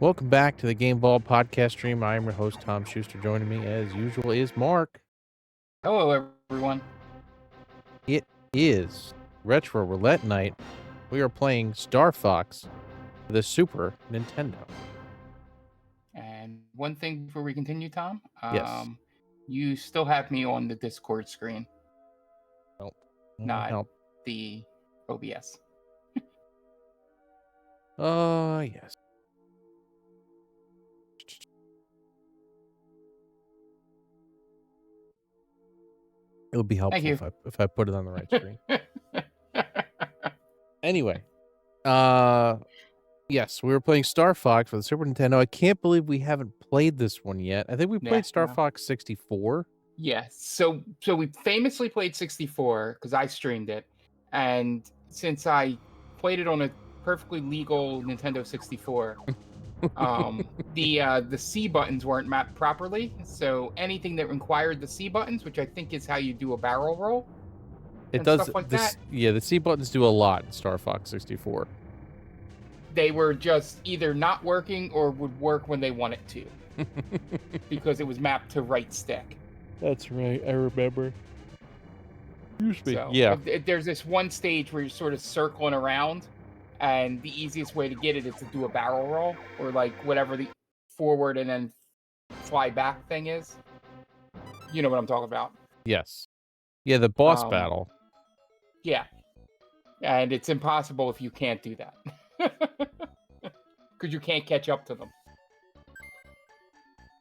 Welcome back to the Game Ball podcast stream. I am your host, Tom Schuster. Joining me, as usual, is Mark. Hello, everyone. It is Retro Roulette night. We are playing Star Fox for the Super Nintendo. And one thing before we continue, Tom. Yes. You still have me on the Discord screen. Nope. Not the OBS. Yes. It would be helpful if I put it on the right screen. Anyway, yes, we were playing Star Fox for the Super Nintendo. I can't believe we haven't played this one yet. I think we played Star Fox 64. Yeah, so we famously played 64 because I streamed it, and since I played it on a perfectly legal Nintendo 64, the C buttons weren't mapped properly. So anything that required the C buttons, which I think is how you do a barrel roll, it does stuff like that. Yeah, the C buttons do a lot in Star Fox 64. They were just either not working or would work when they wanted to, because it was mapped to right stick. That's right. I remember. So, yeah. There's this one stage where you're sort of circling around, and the easiest way to get it is to do a barrel roll, or like whatever the forward and then fly back thing is. You know what I'm talking about? Yes. Yeah, the boss battle. Yeah. And it's impossible if you can't do that. Because you can't catch up to them.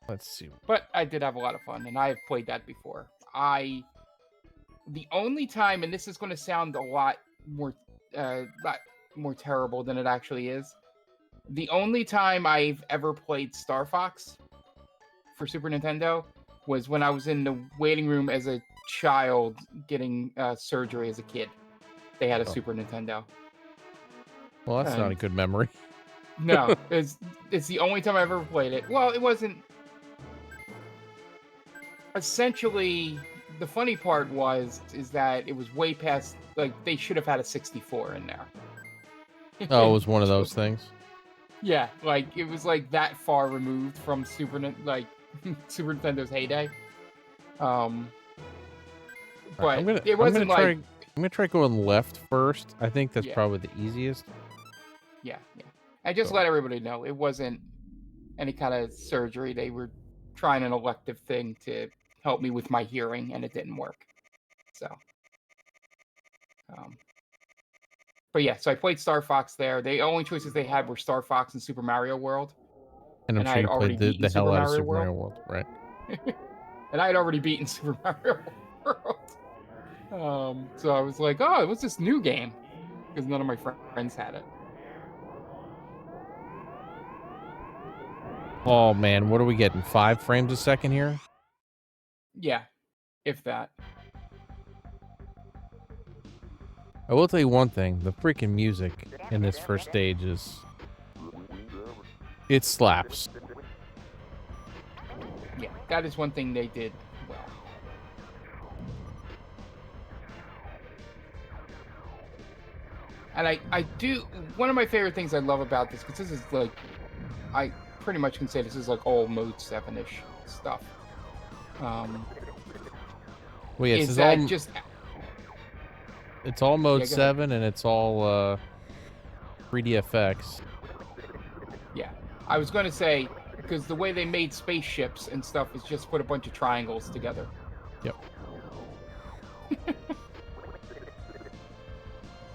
Let's see. But I did have a lot of fun, and I have played that before. The only time, and this is going to sound a lot more terrible than it actually is. The only time I've ever played Star Fox for Super Nintendo was when I was in the waiting room as a child getting surgery as a kid. They had a Super Nintendo. Well, that's not a good memory. No, it's the only time I ever played it. Well, it wasn't. Essentially, the funny part is that it was way past. Like, they should have had a 64 in there. Oh, it was one of those things. Yeah, like it was like that far removed from Super Nintendo's heyday. But it wasn't I'm gonna try going left first. I think that's probably the easiest. Yeah. And just let everybody know, it wasn't any kind of surgery. They were trying an elective thing to help me with my hearing, and it didn't work. So, but yeah, so I played Star Fox there. The only choices they had were Star Fox and Super Mario World. And I'm sure you played the hell out of Super Mario World, right? And I had already beaten Super Mario World. So I was like, oh, what's this new game? Because none of my friends had it. Oh, man, what are we getting? 5 frames a second here? Yeah, if that. I will tell you one thing. The freaking music in this first stage it slaps. Yeah, that is one thing they did well. And I do, one of my favorite things I love about this, because this is like, I pretty much can say this is like all Mode 7-ish stuff. Well, yeah, it's all Mode 7 and it's all 3DFX. Yeah, I was going to say, because the way they made spaceships and stuff is just put a bunch of triangles together. Yep.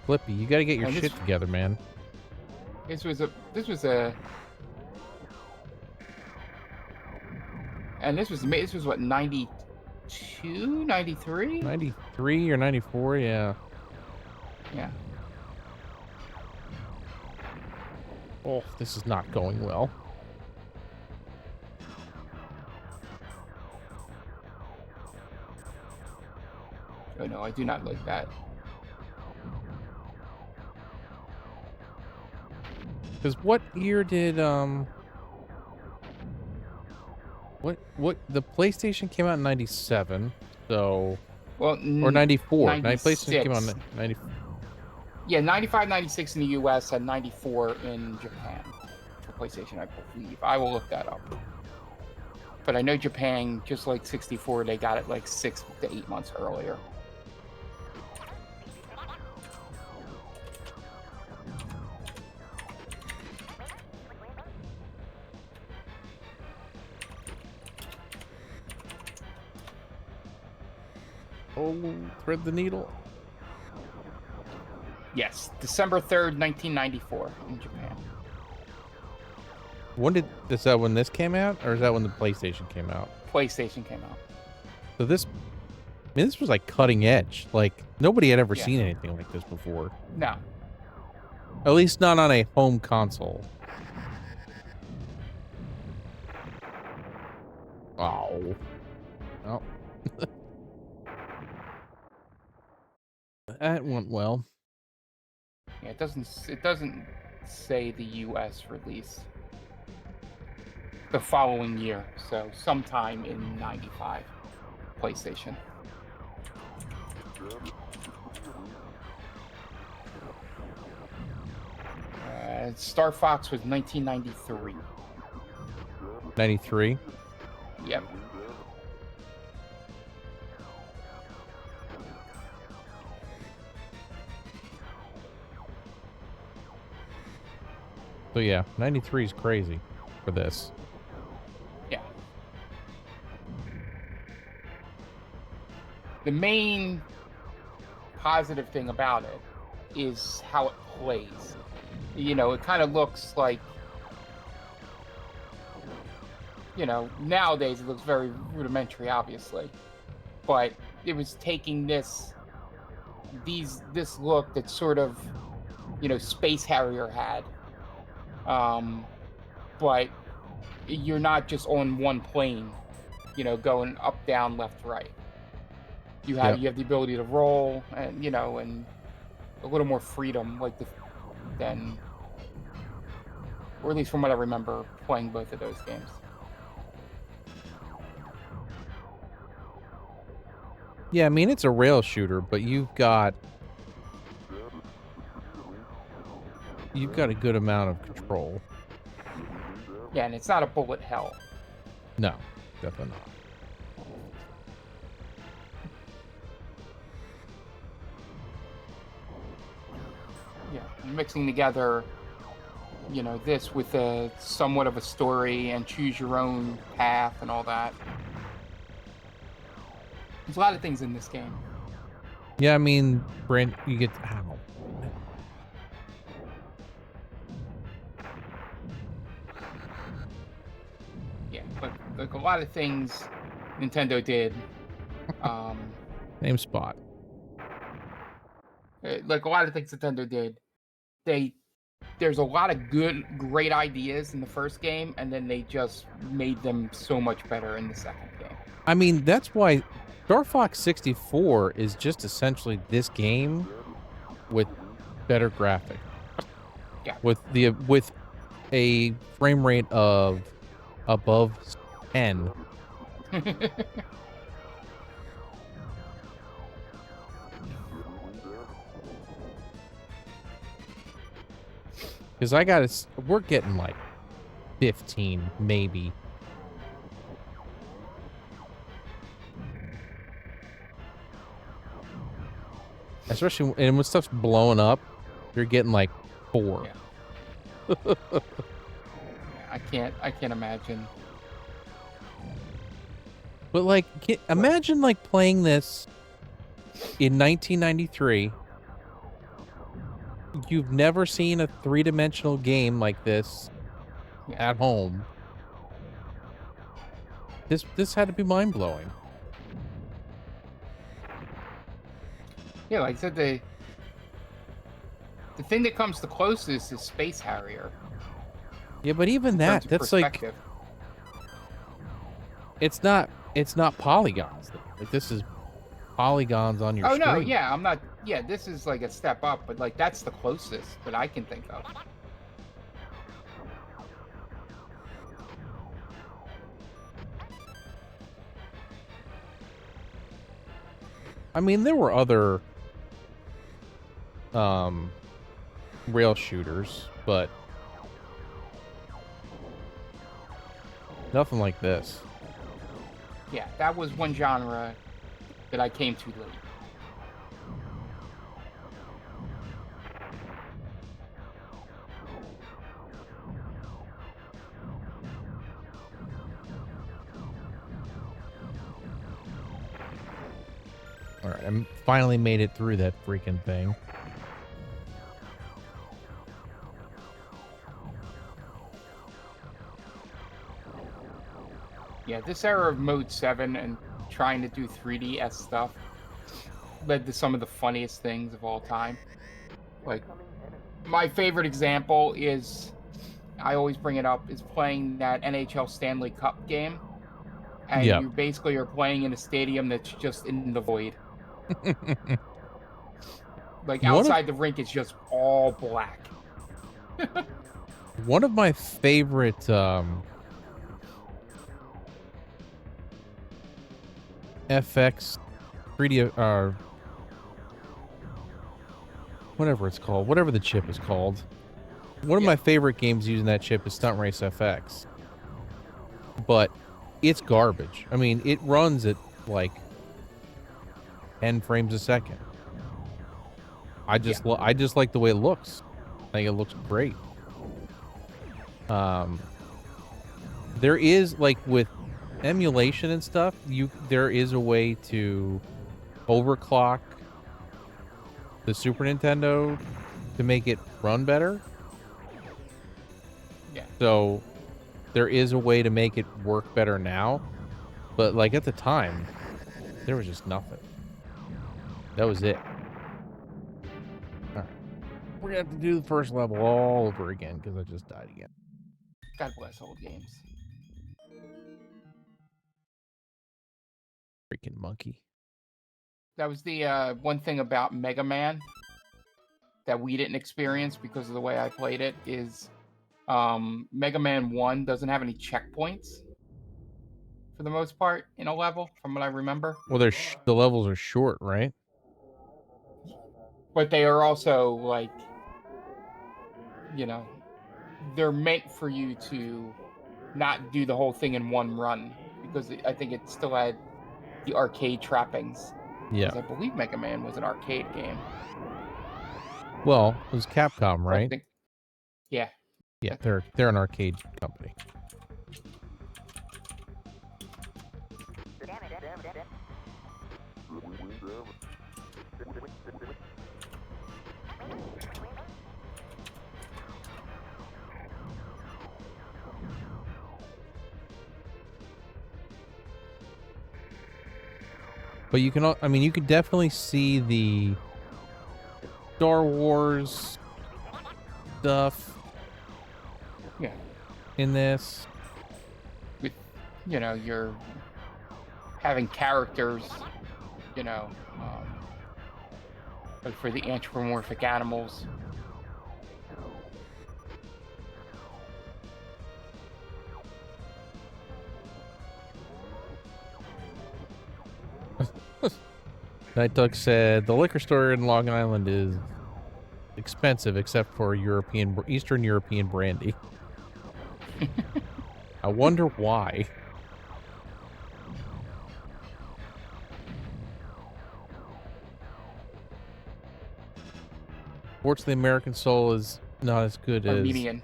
Flippy, you gotta get your shit together, man. This was what, 92, 93? 93 or 94, yeah. Yeah. Oh, this is not going well. Oh no, I do not like that. Because what year did what the PlayStation came out in 97, so or 94. PlayStation came out in 94. Yeah, 95, 96 in the US and 94 in Japan for PlayStation, I believe. I will look that up. But I know Japan, just like 64, they got it like 6 to 8 months earlier. Oh, thread the needle. Yes, December 3rd, 1994 in Japan. Is that when this came out, or is that when the PlayStation came out? PlayStation came out. So this, I mean, this was like cutting edge. Like nobody had ever seen anything like this before. No. At least not on a home console. Oh. Oh. That went well. Yeah, it doesn't say the US release. The following year, so sometime in 95, PlayStation. Star Fox was 1993. 93? Yep. So yeah, 93 is crazy for this. Yeah. The main positive thing about it is how it plays. You know, it kind of looks like, you know, nowadays it looks very rudimentary, obviously. But it was taking this look that sort of, you know, Space Harrier had. But you're not just on one plane, you know, going up, down, left, right. You have the ability to roll, and you know, and a little more freedom, like than, or at least from what I remember playing both of those games. Yeah, I mean it's a rail shooter, but you've got a good amount of control. Yeah, and it's not a bullet hell. No, definitely not. Yeah, mixing together, you know, this with a somewhat of a story and choose your own path and all that. There's a lot of things in this game. Yeah, I mean, Brent, you get ow. Yeah, but like a lot of things Nintendo did. Same spot. Like a lot of things Nintendo did, there's a lot of great ideas in the first game, and then they just made them so much better in the second game. I mean, that's why Star Fox 64 is just essentially this game with better graphics. Yeah. With a frame rate of above 10. Because we're getting like 15, maybe. Especially, and when stuff's blowing up, you're getting like 4. Yeah. I can't imagine. But like, imagine like playing this in 1993. You've never seen a 3-dimensional game like this at home. This had to be mind-blowing. Yeah, like I said, the thing that comes the closest is Space Harrier. Yeah, but even that's like, it's not polygons. Like this is polygons on your screen. Oh no, yeah, I'm not. Yeah, this is like a step up, but like that's the closest that I can think of. I mean, there were other rail shooters, but Nothing like this. Yeah, that was one genre that I came to late. All right, I finally made it through that freaking thing. Yeah, this era of Mode 7 and trying to do 3DS stuff led to some of the funniest things of all time. Like, my favorite example is, I always bring it up, is playing that NHL Stanley Cup game. And Yeah. you basically are playing in a stadium that's just in the void. Like, outside the rink, it's just all black. One of my favorite FX 3D whatever it's called, whatever the chip is called. One of my favorite games using that chip is Stunt Race FX. But it's garbage. I mean, it runs at like 10 frames a second. I just like the way it looks. I think it looks great. There is, like, with emulation and stuff, there is a way to overclock the Super Nintendo to make it run better. Yeah. So there is a way to make it work better now, but like at the time, there was just nothing. That was it. All right. We're gonna have to do the first level all over again because I just died again. God bless old games. Freaking monkey. That was the one thing about Mega Man that we didn't experience because of the way I played it is Mega Man 1 doesn't have any checkpoints for the most part in a level, from what I remember. Well, the levels are short, right? But they are also, like, you know, they're meant for you to not do the whole thing in one run because I think it still had the arcade trappings. Yeah. Because I believe Mega Man was an arcade game. Well, it was Capcom, right? Yeah. Yeah, they're an arcade company. But you can, I mean, you could definitely see the Star Wars stuff. Yeah. In this. With, you know, you're having characters, you know, like for the anthropomorphic animals. Night Duck said the liquor store in Long Island is expensive except for Eastern European brandy. I wonder why. Fortunately, American Soul is not as good Armenian.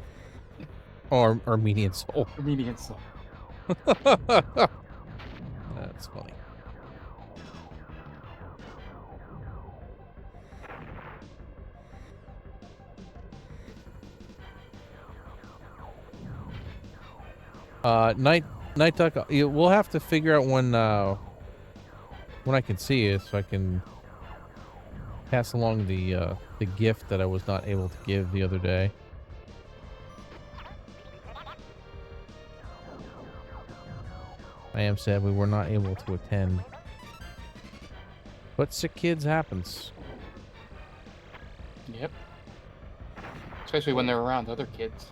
as... Or Armenian Soul. Armenian Soul. That's funny. Night Duck, we'll have to figure out when I can see it so I can pass along the gift that I was not able to give the other day. I am sad we were not able to attend. But sick kids happens. Yep. Especially when they're around other kids.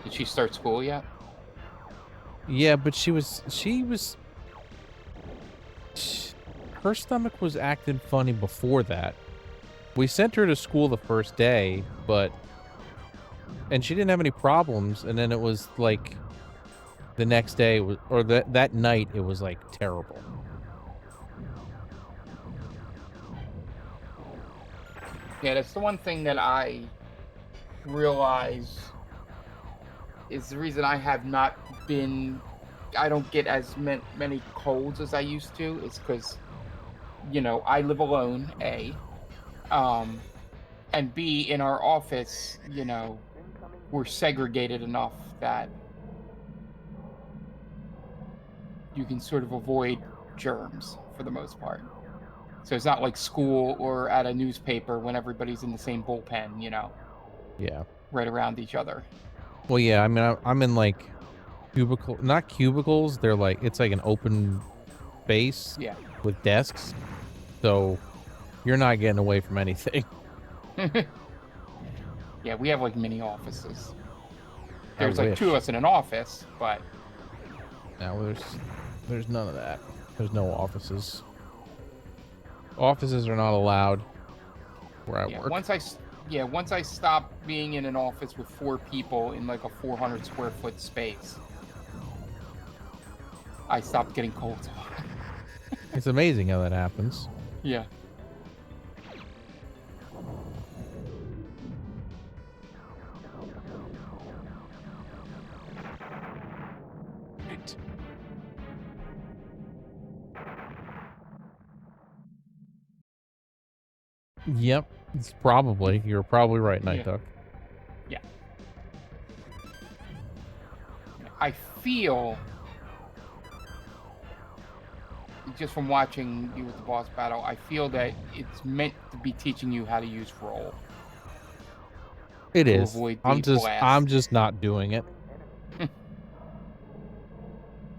Did she start school yet? Yeah, but her stomach was acting funny before that. We sent her to school the first day, and she didn't have any problems, and then it was like, the next day was, or that night, it was like terrible. Yeah, that's the one thing that I realize is the reason I have not been. I don't get as many colds as I used to. Is because I live alone. Um, and B, in our office, we're segregated enough that you can sort of avoid germs for the most part. So it's not like school or at a newspaper when everybody's in the same bullpen, Yeah. right around each other. Well, yeah. I mean, I'm in like not cubicles. They're like it's like an open space Yeah. with desks, so you're not getting away from anything. Yeah, we have like mini offices. I There's like wish. 2 of us in an office, but Now there's none of that. There's no offices. Offices are not allowed where I work. once I stop being in an office with 4 people in like a 400 square foot space, I stopped getting colds. It's amazing how that happens. Yeah. Right. Yep. It's probably. You're probably right, Night Duck. Yeah. I feel, just from watching you with the boss battle, I feel that it's meant to be teaching you how to use roll. It to is. avoid I'm the blast. just not doing it.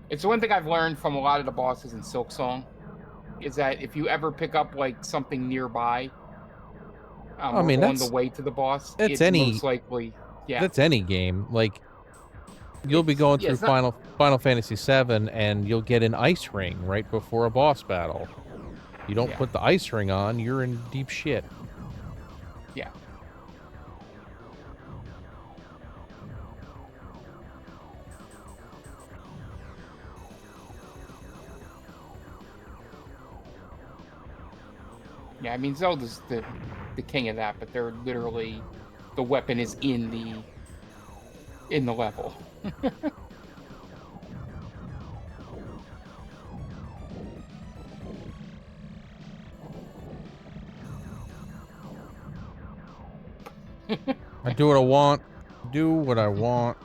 It's the one thing I've learned from a lot of the bosses in Silk Song, is that if you ever pick up like something nearby, I or mean, on the way to the boss, that's it's any most likely, yeah. that's any game. Like you'll be going through it's not, Final Fantasy VII, and you'll get an ice ring right before a boss battle. You don't put the ice ring on, you're in deep shit. Yeah. Yeah, I mean Zelda's the king of that, but they're literally, the weapon is in the level. I do what I want. Do what I want.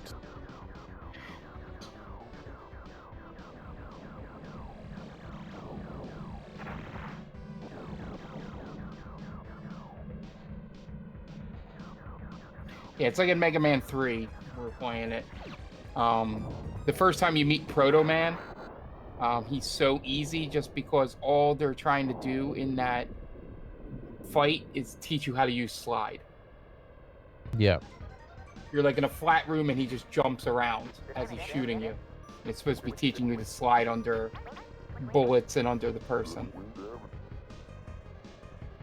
Yeah, it's like in Mega Man 3, we're playing it. The first time you meet Proto Man, he's so easy just because all they're trying to do in that fight is teach you how to use slide. Yeah. You're like in a flat room and he just jumps around as he's shooting you. And it's supposed to be teaching you to slide under bullets and under the person.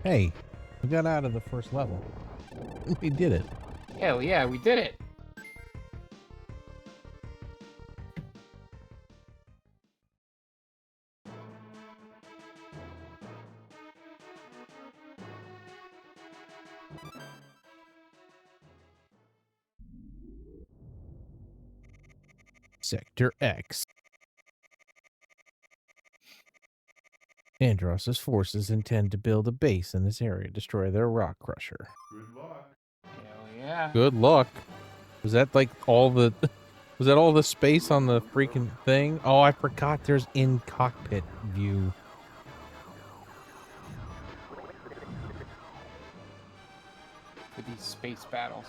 Hey, we got out of the first level. We did it. Hell yeah, we did it. Sector X. Andross's forces intend to build a base in this area, destroy their rock crusher. Good luck. Hell yeah. Good luck. Was that like all the... Was that all the space on the freaking thing? Oh, I forgot there's in-cockpit view. For these space battles.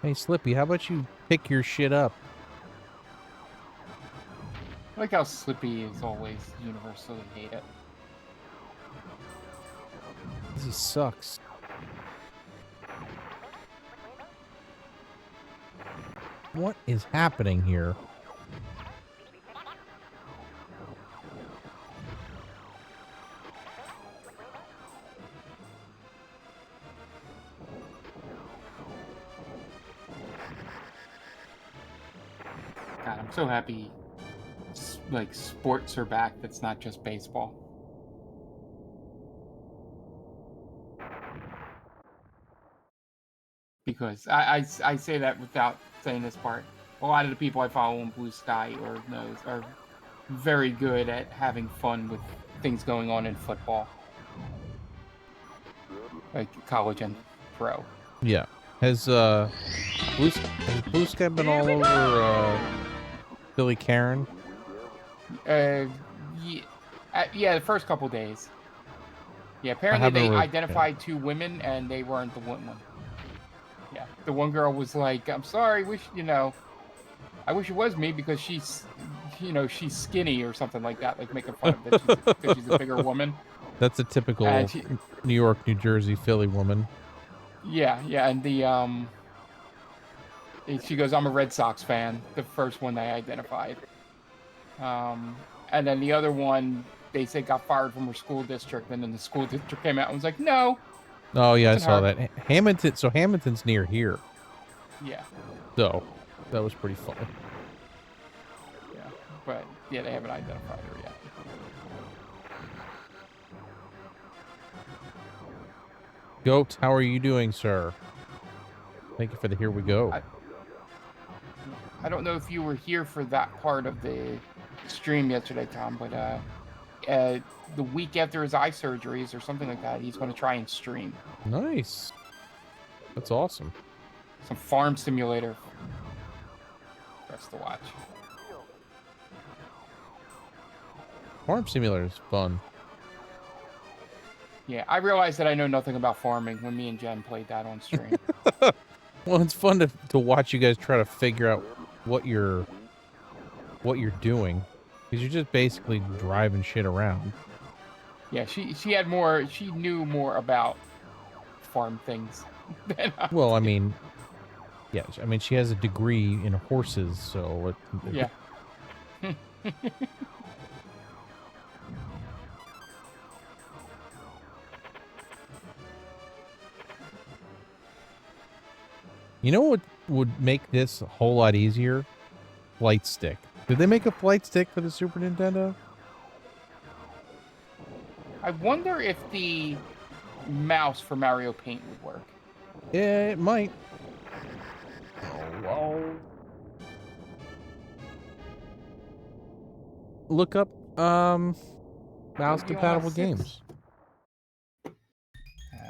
Hey, Slippy, how about you pick your shit up? I like how Slippy is always universally hated. He sucks. What is happening here? So happy, like, sports are back. That's not just baseball. Because I say that without saying this part. A lot of the people I follow on Blue Sky or knows are very good at having fun with things going on in football, like college and pro. Yeah. Has Blue Sky been all over Billy Karen? Yeah, yeah, the first couple days. Yeah, apparently haven't they really- identified two women and they weren't the one. Yeah, the one girl was like, "I'm sorry, I wish it was me because she's skinny or something like that, like making fun of that because she's a bigger woman." That's a typical New York, New Jersey, Philly woman. Yeah, and she goes, "I'm a Red Sox fan." The first one they identified, and then the other one they said got fired from her school district, and then the school district came out and was like, "No." Oh yeah, I saw her. that. Hamilton. So Hamilton's near here. Yeah. So that was pretty funny. Yeah, but yeah, they haven't identified her yet. Goat, how are you doing, sir? Thank you for the here we go. I don't know if you were here for that part of the stream yesterday, Tom, but the week after his eye surgeries or something like that, he's going to try and stream. Nice. That's awesome. Some farm simulator for us to watch. Farm Simulator is fun. Yeah, I realized that I know nothing about farming when me and Jen played that on stream. Well, it's fun to watch you guys try to figure out what you're doing, because you're just basically driving shit around. Yeah, she knew more about farm things than I Well, I did. mean, yeah, I mean she has a degree in horses, so Yeah. You know what would make this a whole lot easier? Flight stick. Did they make a flight stick for the Super Nintendo? I wonder if the mouse for Mario Paint would work. Yeah, it might. Oh. Look up mouse compatible games.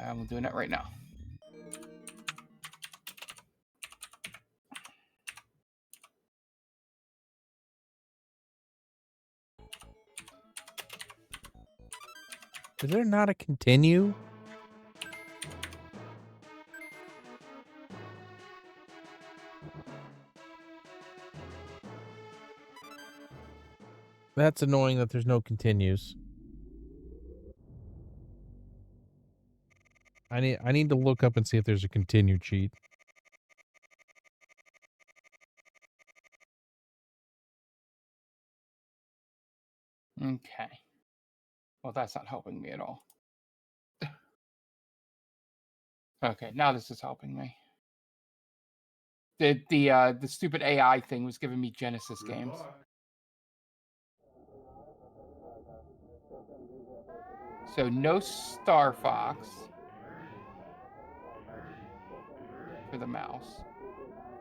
I'm doing that right now. Is there not a continue? That's annoying that there's no continues. I need to look up and see if there's a continue cheat. Okay. Well, that's not helping me at all. Okay, now this is helping me. The stupid AI thing was giving me Genesis games. So no Star Fox for the mouse.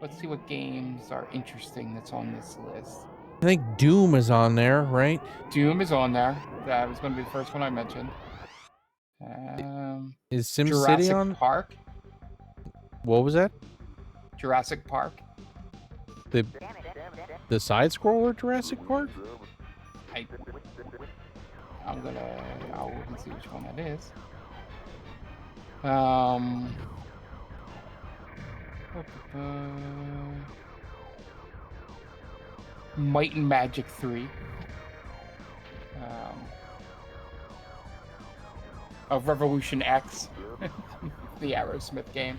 Let's see what games are interesting that's on this list. I think Doom is on there, right? Doom is on there. That was going to be the first one I mentioned. Is SimCity Jurassic on? Park. What was that? Jurassic Park. The side scroller Jurassic Park? I'll look and see which one that is. Might and Magic 3. Of Revolution X. The Aerosmith game.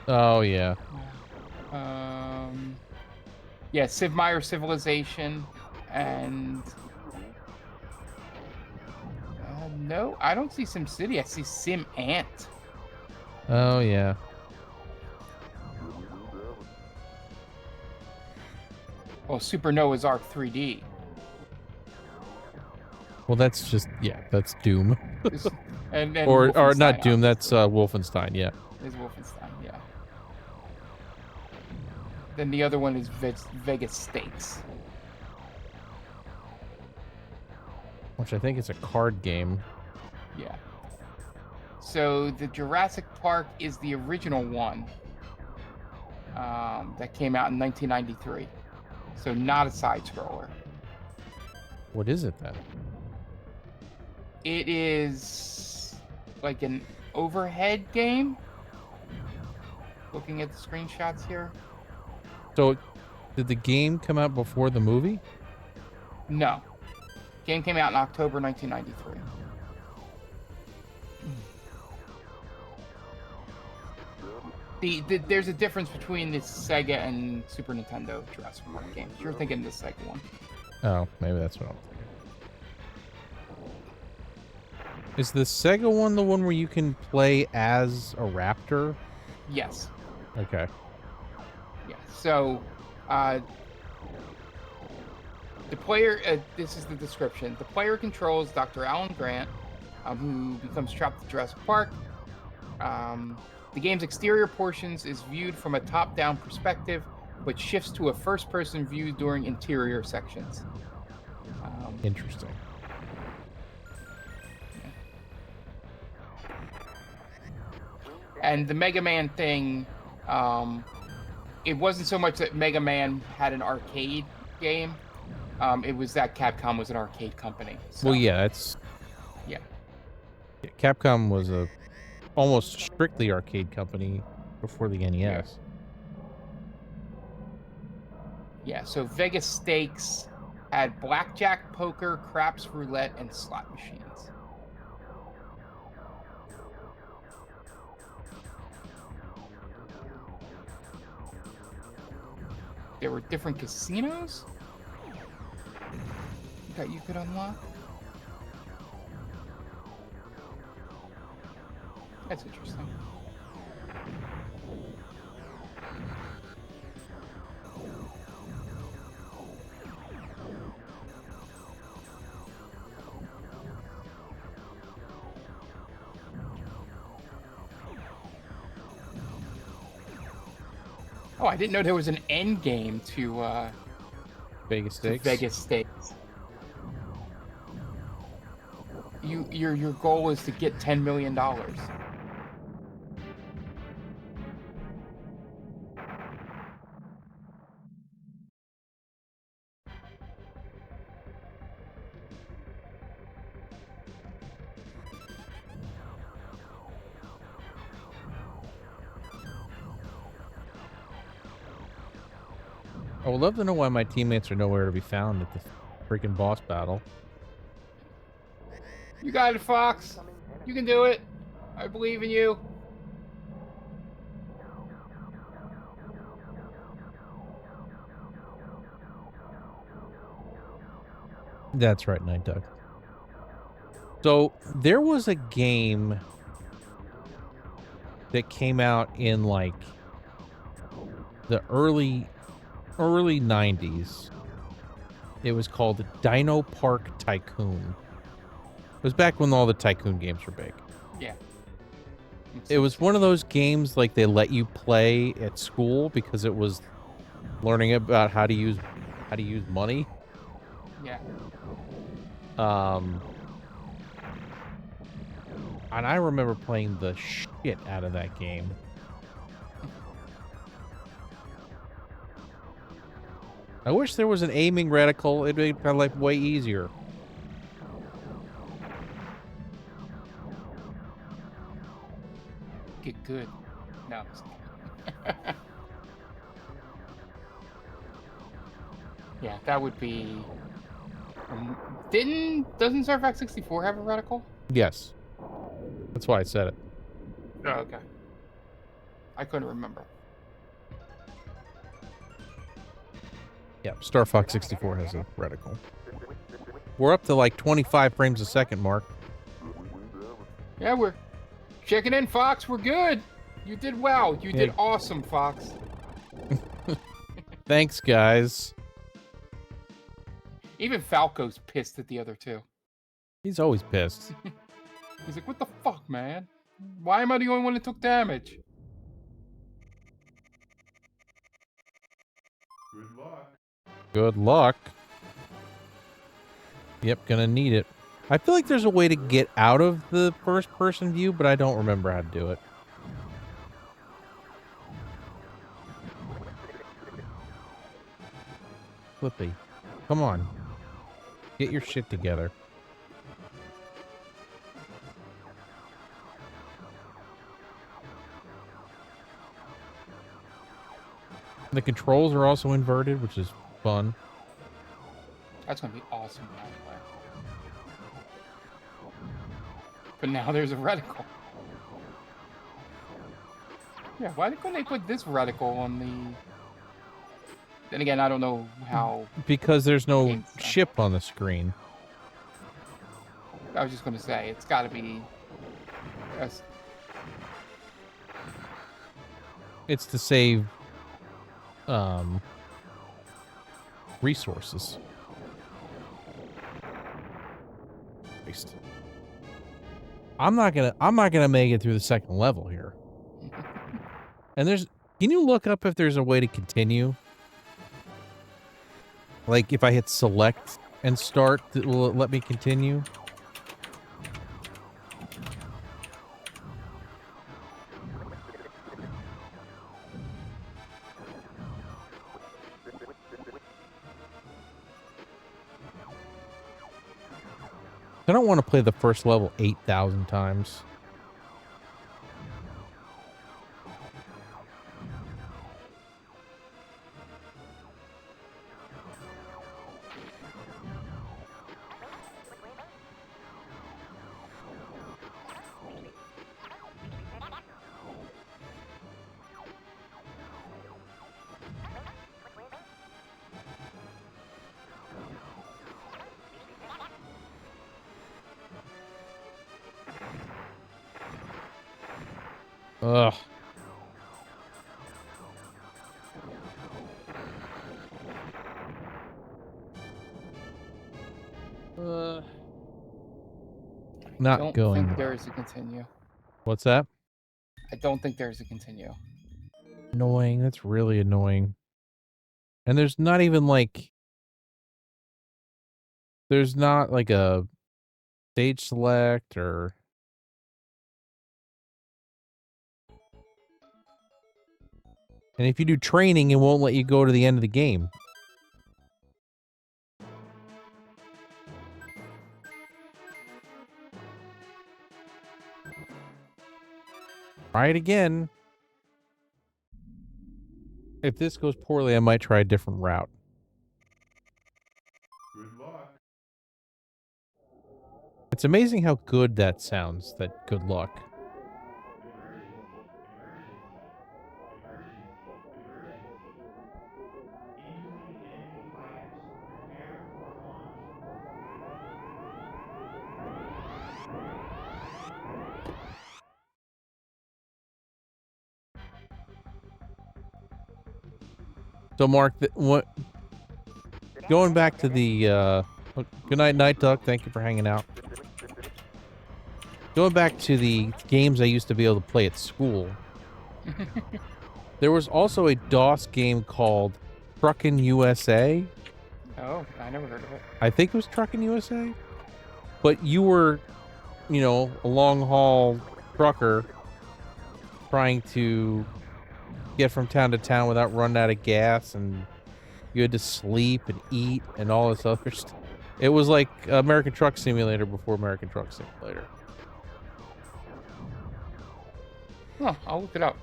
Oh yeah. Yeah, Sid Meier Civilization and no, I don't see SimCity. I see Sim Ant. Oh yeah. Well, Supernova's Arc 3D. Well, that's just that's Doom. and or not Wolfenstein, Doom. That's obviously. Wolfenstein. Yeah. Is Wolfenstein, yeah. Then the other one is Vegas Stakes. Which I think is a card game. Yeah. So the Jurassic Park is the original one that came out in 1993. So not a side scroller. What is it then? It is like an overhead game. Looking at the screenshots here. So, did the game come out before the movie? No. Game came out in October 1993. There's a difference between the Sega and Super Nintendo Jurassic Park games. You're thinking the Sega one. Oh, maybe that's what I'm thinking. Is the Sega one the one where you can play as a raptor? Yes. Okay. Yeah. So, the player, this is the description. The player controls Dr. Alan Grant, who becomes trapped at Jurassic Park. The game's exterior portions is viewed from a top-down perspective, but shifts to a first-person view during interior sections. Interesting. And the Mega Man thing, it wasn't so much that Mega Man had an arcade game. It was that Capcom was an arcade company. So, Well, yeah, that's... Yeah. Capcom was a almost strictly arcade company before the NES. Yeah, so Vegas Stakes had blackjack, poker, craps, roulette, and slot machines. There were different casinos that you could unlock. That's interesting. Oh, I didn't know there was an end game to Vegas Stakes? Vegas Stakes. Your goal is to get $10 million. I would love to know why my teammates are nowhere to be found at the freaking boss battle. You got it, Fox. You can do it. I believe in you. That's right, Night Duck. So, there was a game that came out in, like, the early 90s. It was called Dino Park Tycoon. It was back when all the Tycoon games were big. Yeah. It was one of those games like they let you play at school because it was learning about how to use money. Yeah. And I remember playing the shit out of that game. I wish there was an aiming reticle. It'd make my life way easier. Get good. No. Yeah, that would be. Doesn't Star Fox 64 have a reticle? Yes. That's why I said it. Oh, okay. I couldn't remember. Yeah, Star Fox 64 has a reticle. We're up to like 25 frames a second, Mark. Yeah, we're checking in, Fox. We're good. You did well. You did awesome, Fox. Thanks, guys. Even Falco's pissed at the other two. He's always pissed. He's like, what the fuck, man? Why am I the only one that took damage? Good luck. Good luck. Yep, gonna need it. I feel like there's a way to get out of the first-person view, but I don't remember how to do it. Flippy. Come on. Get your shit together. The controls are also inverted, which is fun. That's gonna be awesome. By the way. But now there's a reticle. Yeah, why couldn't they put this reticle on the... Then again, I don't know how... Because there's no Games, ship on the screen. I was just gonna say, it's gotta be... It's to save resources. Christ. I'm not gonna make it through the second level here. And can you look up if there's a way to continue? Like if I hit select and start, will it let me continue? I don't want to play the first level 8,000 times. Ugh. Not going. I don't think there is a continue. What's that? I don't think there's a continue. Annoying. That's really annoying. And there's not even like... There's not like a stage select or... And if you do training, it won't let you go to the end of the game. Try it again. If this goes poorly, I might try a different route. Good luck. It's amazing how good that sounds, that good luck. So, Mark, going back to the, good night, Night Duck. Thank you for hanging out. Going back to the games I used to be able to play at school, there was also a DOS game called Truckin' USA. Oh, I never heard of it. I think it was Truckin' USA. But you were, you know, a long-haul trucker trying to get from town to town without running out of gas, and you had to sleep and eat and all this other stuff. It was like American Truck Simulator before American Truck Simulator. Oh, I'll look it up.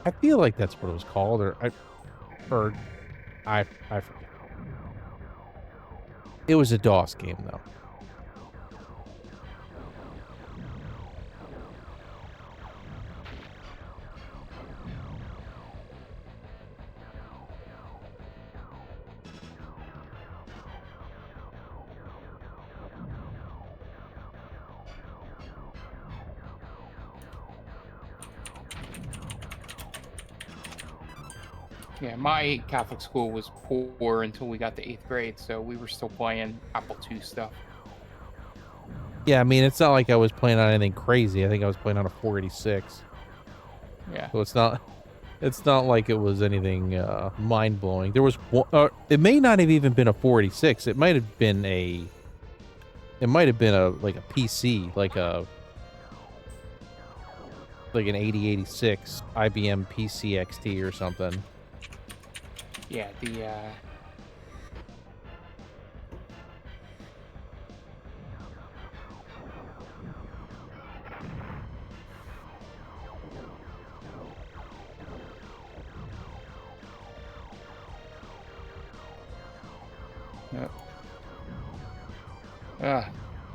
I feel like that's what it was called, or I forget. It was a DOS game, though. Yeah, my Catholic school was poor until we got to 8th grade, so we were still playing Apple II stuff. Yeah, I mean, it's not like I was playing on anything crazy. I think I was playing on a 486. Yeah. So it's not like it was anything mind-blowing. There was it may not have even been a 486. It might have been a like a PC, like an 8086 IBM PC XT or something. Yeah, the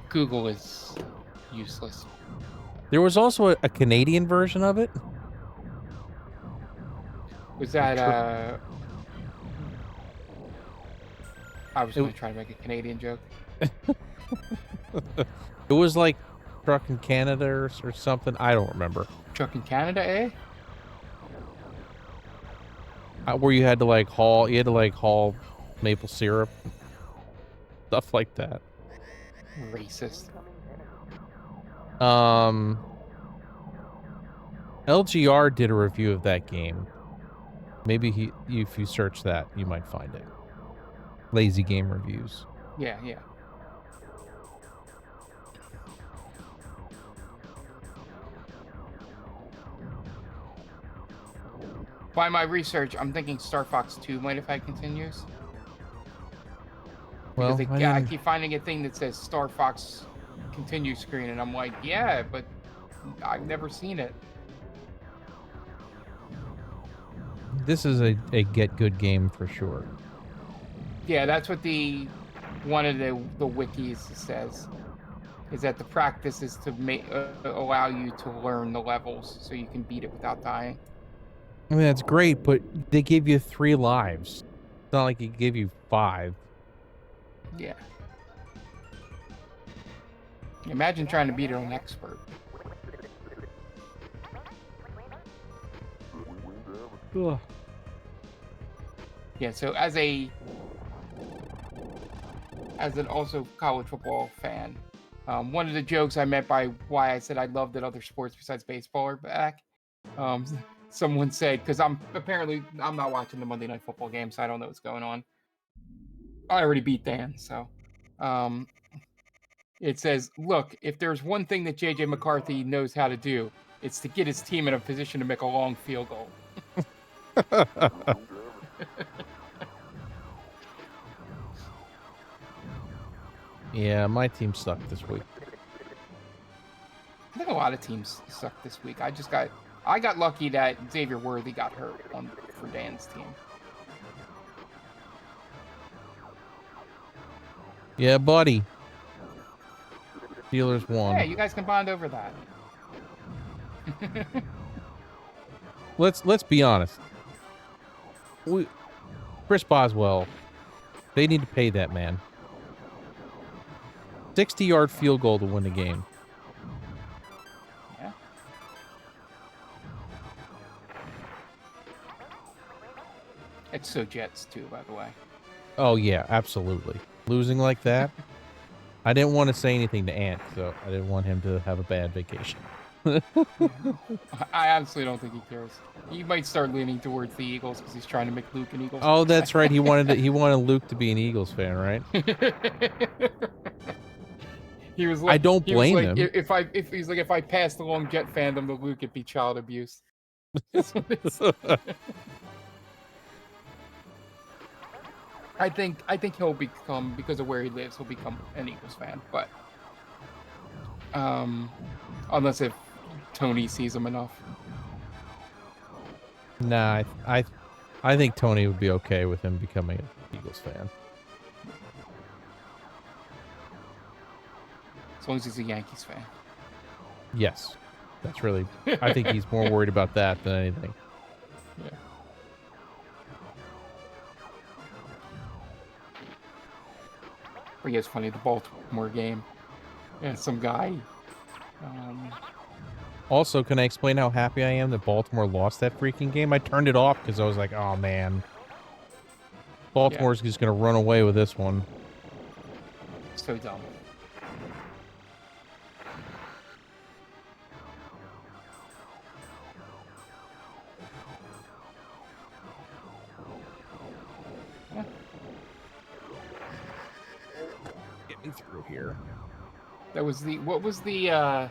Google is useless. There was also a Canadian version of it. Was that I was It- going to try to make a Canadian joke. It was like Truck in Canada or something. I don't remember. Truck in Canada, eh? Where you had to like haul maple syrup, stuff like that. Racist. LGR did a review of that game. Maybe if you search that, you might find it. Lazy Game Reviews. Yeah, yeah. By my research, I'm thinking Star Fox 2 might have had continues. Well, Because I keep finding a thing that says Star Fox continue screen, and I'm like, yeah, but I've never seen it. this is a get good game for sure. Yeah, that's what one of the wikis says. Is that the practice is to allow you to learn the levels so you can beat it without dying. I mean, that's great, but they give you 3 lives. It's not like they give you 5. Yeah. Imagine trying to beat it on expert. Ugh. Yeah, so as an also college football fan, one of the jokes I meant by why I said I love that other sports besides baseball are back, someone said, because I'm not watching the Monday Night Football game, so I don't know what's going on. I already beat Dan, so it says, look, if there's one thing that JJ McCarthy knows how to do, it's to get his team in a position to make a long field goal. Yeah, my team sucked this week. I think a lot of teams sucked this week. I got lucky that Xavier Worthy got hurt for Dan's team. Yeah, buddy. Steelers won. Yeah, you guys can bond over that. Let's be honest. Chris Boswell, they need to pay that man. 60-yard field goal to win the game. Yeah. It's so Jets too, by the way. Oh yeah, absolutely. Losing like that. I didn't want to say anything to Ant, so I didn't want him to have a bad vacation. I honestly don't think he cares. He might start leaning towards the Eagles because he's trying to make Luke an Eagles. Oh, that's right. He wanted Luke to be an Eagles fan, right? He was like, I don't blame him. If he's like, if I passed along Jet fandom to Luke, it'd be child abuse. I think he'll become, because of where he lives, he'll become an Eagles fan. But unless if Tony sees him enough. Nah, I think Tony would be okay with him becoming an Eagles fan. As long as he's a Yankees fan. Yes. That's really... I think he's more worried about that than anything. Yeah. But yeah, it's funny, the Baltimore game. Yeah, some guy... Also, can I explain how happy I am that Baltimore lost that freaking game? I turned it off because I was like, oh, man. Baltimore's just going to run away with this one. So dumb. Get me through here. That was the... What was the...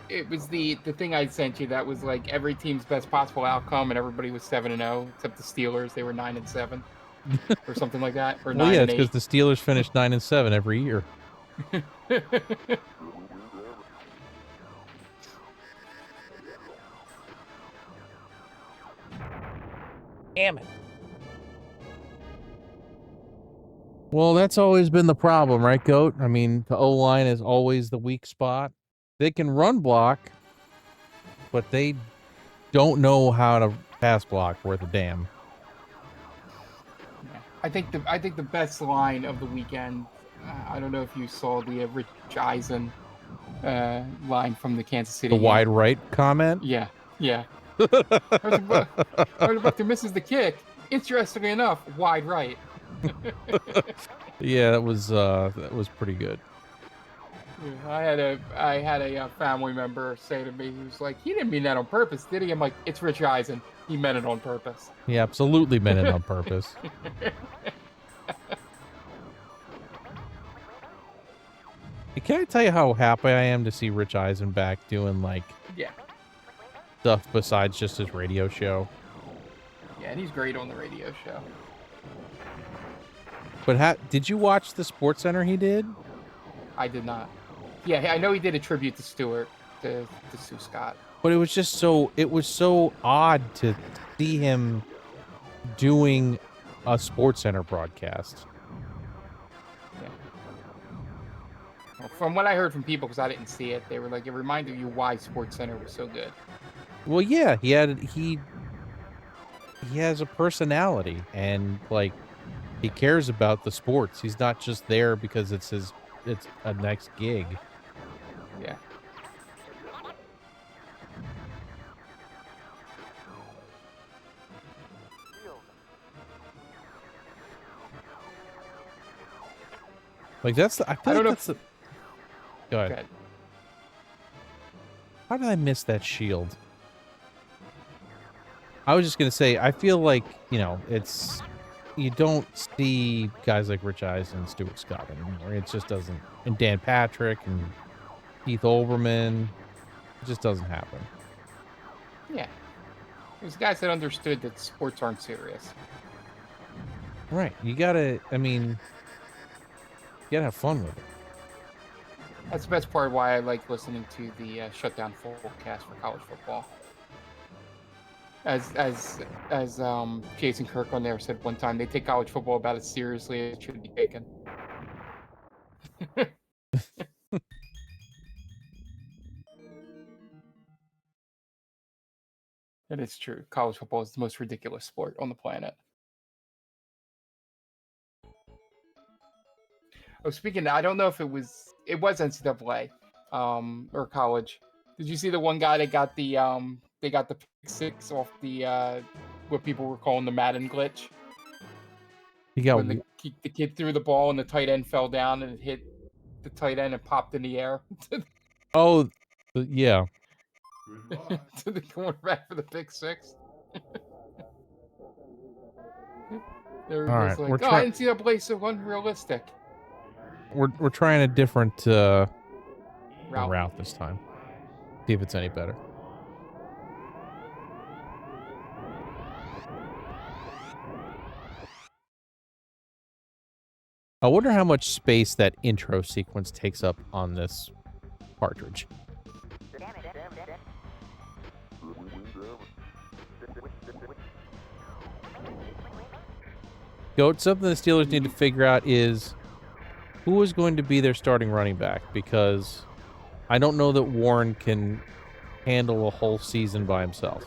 It was the thing I sent you that was like every team's best possible outcome, and everybody was 7-0 except the Steelers. They were 9-7 or something like that, or Well, yeah, it's 9-8. because the Steelers finish 9-7 every year. Damn it. Well, that's always been the problem, right, Goat? I mean, the O-line is always the weak spot. They can run block, but they don't know how to pass block worth a damn. Yeah. I think the best line of the weekend. I don't know if you saw the Rich Eisen line from the Kansas City. The wide right comment? Yeah, yeah. Buster misses the kick. Interestingly enough, wide right. Yeah, that was pretty good. Yeah, I had a family member say to me, he was like, "He didn't mean that on purpose, did he?" I'm like, "It's Rich Eisen. He meant it on purpose." He absolutely meant it on purpose. Can I tell you how happy I am to see Rich Eisen back doing, like, stuff besides just his radio show? Yeah, and he's great on the radio show. But did you watch the Sports Center he did? I did not. Yeah, I know he did a tribute to Stewart, to Sue Scott. But it was just so odd to see him doing a Sports Center broadcast. Yeah. Well, from what I heard from people, because I didn't see it, they were like, it reminded you why Sports Center was so good. Well, yeah, he has a personality, and like he cares about the sports. He's not just there because it's a next gig. Yeah. Like I feel like that's the. Go ahead. Okay. How did I miss that shield? I was just gonna say, I feel like, you don't see guys like Rich Eisen and Stuart Scott anymore. It just doesn't. And Dan Patrick and Keith Olbermann. It just doesn't happen. Yeah. There's guys that understood that sports aren't serious. Right. You gotta have fun with it. That's the best part why I like listening to the Shutdown Fullcast for college football. As Jason Kirk on there said one time, they take college football about as seriously as it should be taken. It is true. College football is the most ridiculous sport on the planet. Oh, speaking of, I don't know if it was NCAA, or college. Did you see the one guy that got the pick six off the what people were calling the Madden glitch? He got when the kid threw the ball and the tight end fell down and it hit the tight end and popped in the air. Oh, yeah. To the cornerback for the pick six. All right, like, NCAA is so unrealistic. We're trying a different route this time. See if it's any better. I wonder how much space that intro sequence takes up on this cartridge. Goat, something the Steelers need to figure out is who is going to be their starting running back, because I don't know that Warren can handle a whole season by himself.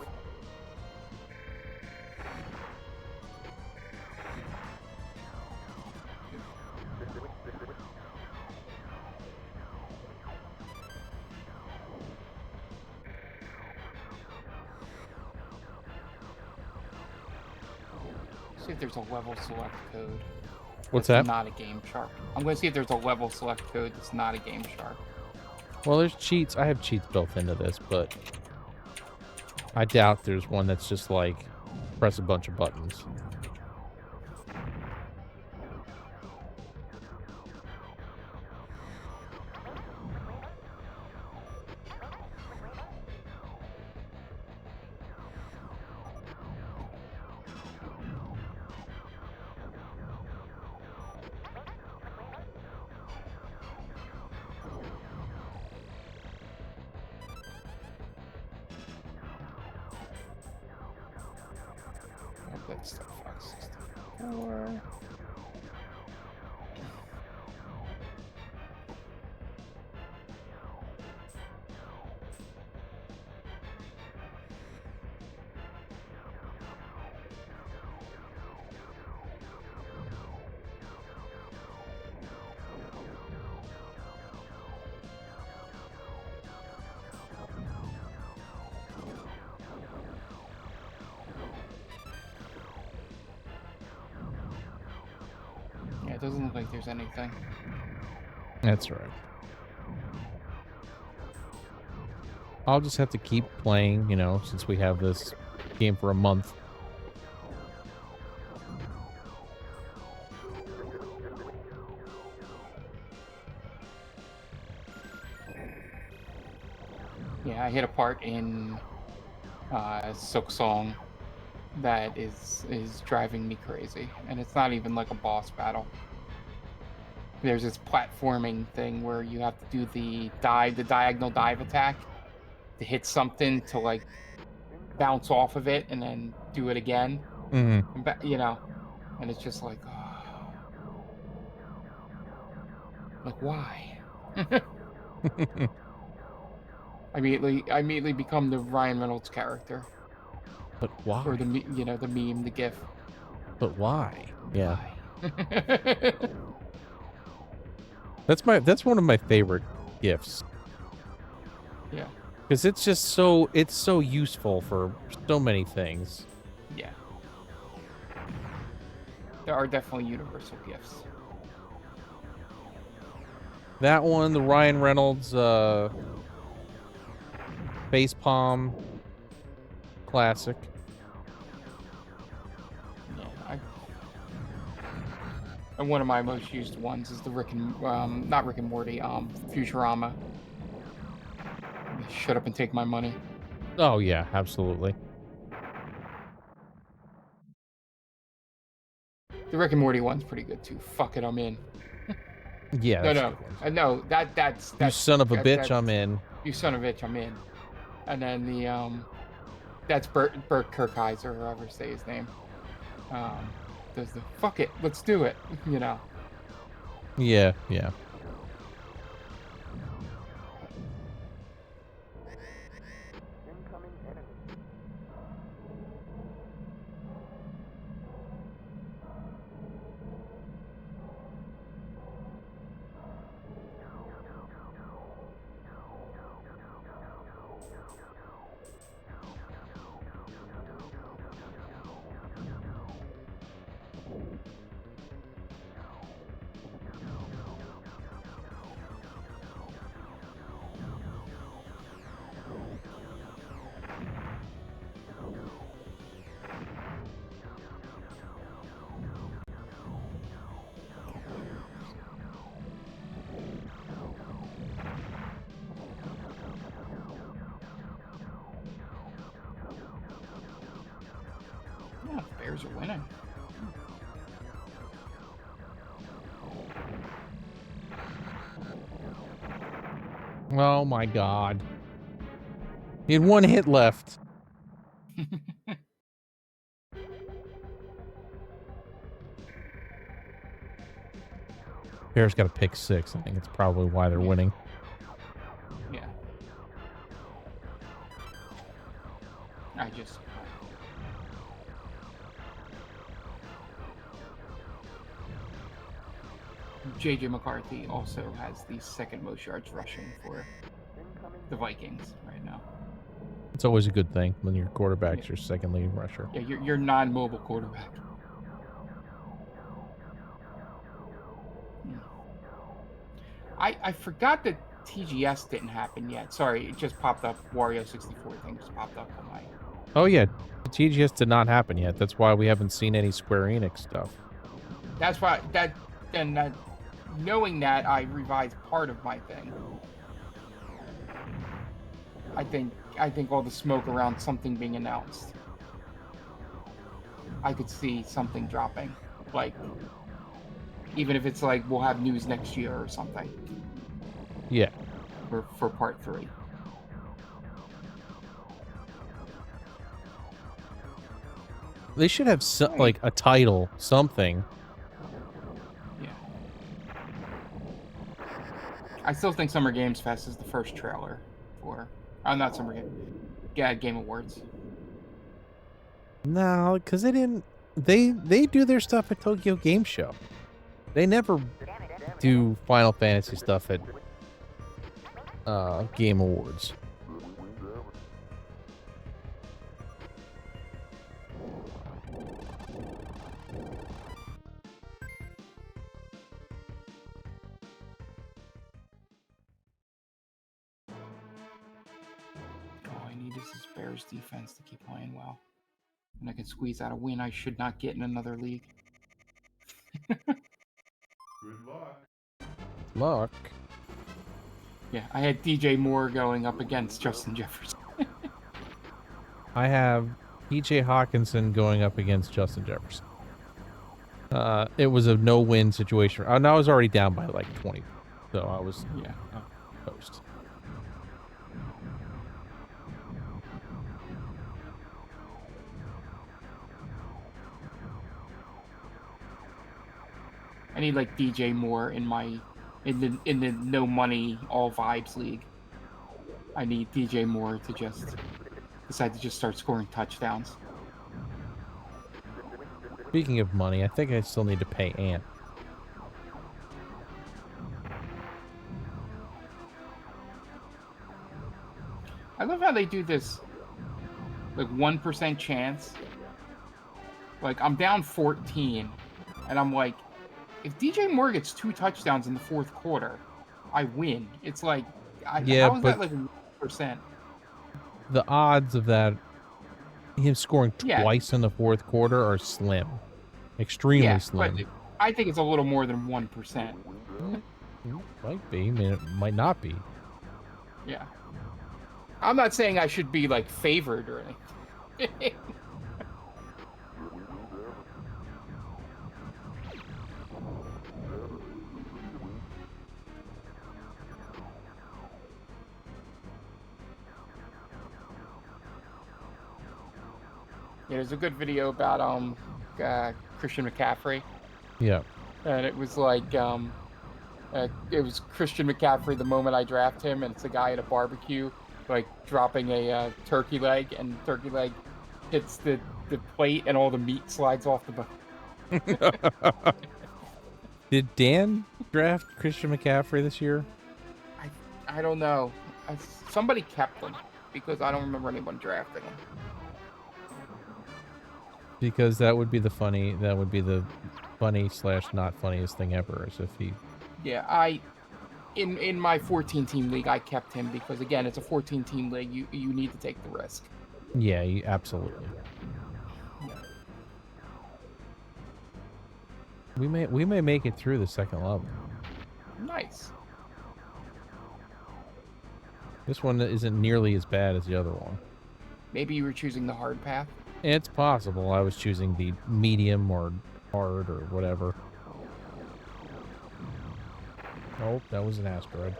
See if there's a level select code. What's That's that? not a Game Shark. I'm going to see if there's a level select code that's not a Game Shark. Well, there's cheats. I have cheats built into this, but I doubt there's one that's just like press a bunch of buttons. That's Star Fox 64. Yeah, it doesn't look like there's anything. That's right. I'll just have to keep playing, you know, since we have this game for a month. Yeah, I hit a part in Silk Song that is driving me crazy, and it's not even like a boss battle. There's this platforming thing where you have to do the diagonal dive attack to hit something to like bounce off of it and then do it again. Mm-hmm. You know, and it's just like, oh, like why? I immediately become the Ryan Reynolds character. But why? Or the the meme, the GIF. But why? Yeah. Why? That's one of my favorite GIFs. Yeah. Because it's just so useful for so many things. Yeah. There are definitely universal GIFs. That one, the Ryan Reynolds facepalm classic. Yeah, and one of my most used ones is the not Rick and Morty, Futurama. Shut up and take my money. Oh yeah, absolutely. The Rick and Morty one's pretty good too. Fuck it, I'm in. Yeah. No, that's you son of a bitch, I'm in. You son of a bitch, I'm in. And then the that's Bert Kirkhiser, or however say his name. Does the fuck it, let's do it, you know. Yeah, yeah. Yeah, Bears are winning. Oh my god. He had one hit left. Bears got a pick 6. I think it's probably why they're winning. Yeah. I just... JJ McCarthy also has the second most yards rushing for the Vikings right now. It's always a good thing when your quarterback's your second leading rusher. Yeah, your non-mobile quarterback. I forgot that TGS didn't happen yet. Sorry, it just popped up. Wario 64 thing just popped up on my. Oh yeah, the TGS did not happen yet. That's why we haven't seen any Square Enix stuff. That's why knowing that, I revised part of my thing. I think all the smoke around something being announced. I could see something dropping, like even if it's like we'll have news next year or something. Yeah. For part 3. They should have like a title, something. Yeah. I still think Summer Games Fest is the first trailer for. Not Summer Game. Yeah, Game Awards. No, because they didn't. They do their stuff at Tokyo Game Show. They never do Final Fantasy stuff at Game Awards. All I need is this Bears defense to keep playing well. And I can squeeze out a win I should not get in another league. Good luck. Luck. Yeah, I had DJ Moore going up against Justin Jefferson. I have PJ Hawkinson going up against Justin Jefferson. It was a no-win situation. And I was already down by like 20, so I was toast. I need like DJ Moore in the no money all vibes league. I need DJ Moore to just decide to just start scoring touchdowns. Speaking of money, I think I still need to pay Ant. I love how they do this, like 1% chance. Like I'm down 14, and I'm like, if DJ Moore gets 2 touchdowns in the 4th quarter, I win. It's like, Yeah, how is but that like 1%? the odds of that, him scoring Yeah. twice in the 4th quarter, are slim. Extremely slim. But I think it's a little more than 1%. Might be. I mean, it might not be. Yeah. I'm not saying I should be like favored or anything. Yeah, there's a good video about Christian McCaffrey, Yeah. and it was like it was Christian McCaffrey the moment I draft him, and it's a guy at a barbecue like dropping a turkey leg, and the turkey leg hits the plate, and all the meat slides off the bone. Did Dan draft Christian McCaffrey this year? I don't know. Somebody kept him because I don't remember anyone drafting him. Because that would be the funny / not funniest thing ever, is if he... Yeah, in my 14-team league, I kept him because, again, it's a 14-team league. You need to take the risk. Yeah, absolutely. Yeah. We may make it through the 2nd level. Nice. This one isn't nearly as bad as the other one. Maybe you were choosing the hard path. It's possible I was choosing the medium or hard or whatever. Oh, that was an asteroid.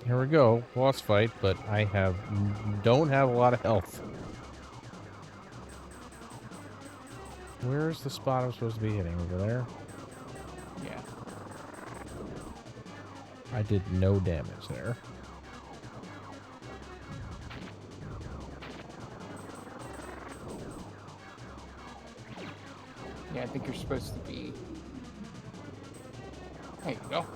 Here we go, boss fight, but I don't have a lot of health. Where's the spot I'm supposed to be hitting? Over there? Yeah. I did no damage there. Yeah, I think you're supposed to be... There you go.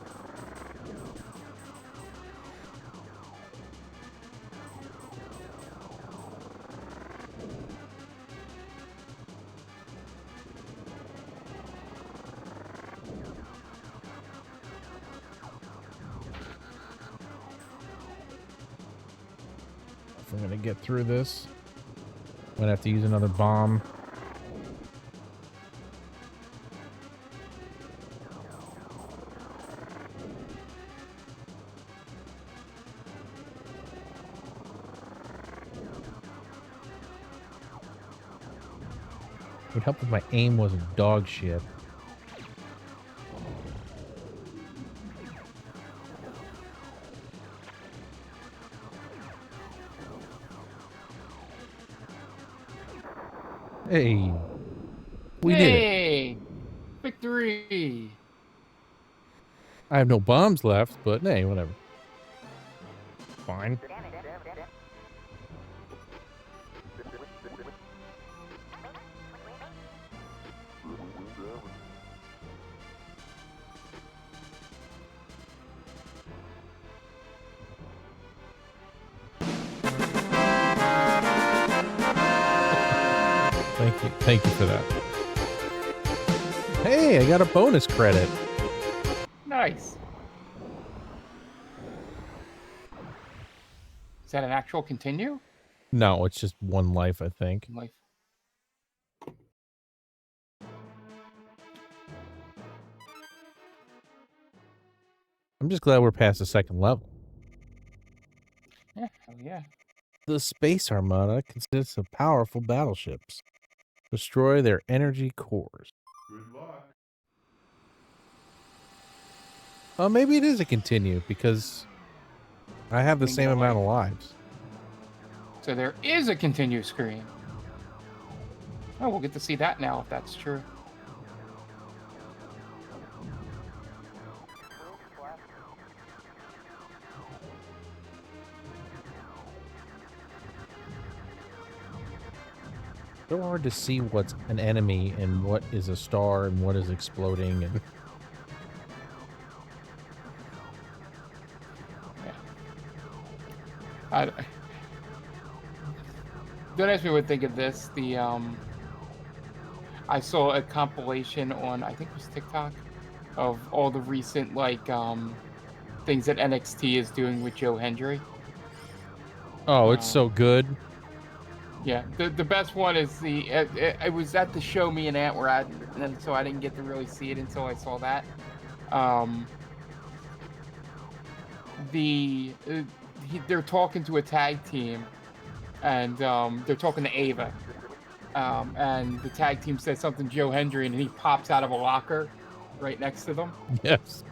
if I'm gonna get through this. I'm gonna have to use another bomb. It would help if my aim wasn't dog shit. Hey, we did it. Hey, victory! I have no bombs left, but hey, whatever. Fine. Thank you for that. Hey, I got a bonus credit. Nice. Is that an actual continue? No, it's just one life, I think. Life. I'm just glad we're past the second level. Yeah, hell yeah. The Space Armada consists of powerful battleships. Destroy their energy cores. Good luck. Maybe it is a continue, because I have the same amount of lives. So there is a continue screen. Oh, we'll get to see that now if that's true. So hard to see what's an enemy and what is a star and what is exploding. And yeah. Don't ask me what to think of this. I saw a compilation on, I think it was TikTok, of all the recent things that NXT is doing with Joe Hendry. oh, it's so good. Yeah, the best one is it was at the show me and Aunt were at, and so I didn't get to really see it until I saw that. They're talking to a tag team, and they're talking to Ava, and the tag team says something to Joe Hendry, and he pops out of a locker right next to them. Yes.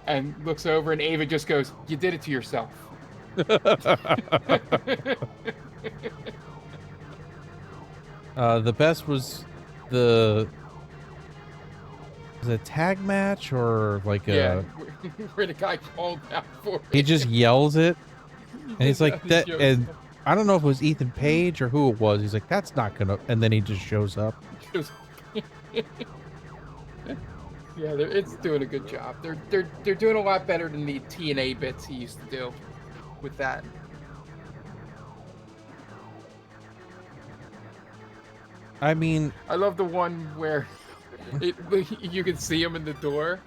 And looks over, and Ava just goes, "You did it to yourself." The best was the tag match or like yeah, where the guy called out for it. he just yells it, and he's like that, and I don't know if it was Ethan Page or who it was. He's like, "That's not gonna," and then he just shows up. Yeah, it's doing a good job. They're doing a lot better than the TNA bits he used to do with that. I mean, I love the one where you can see him in the door,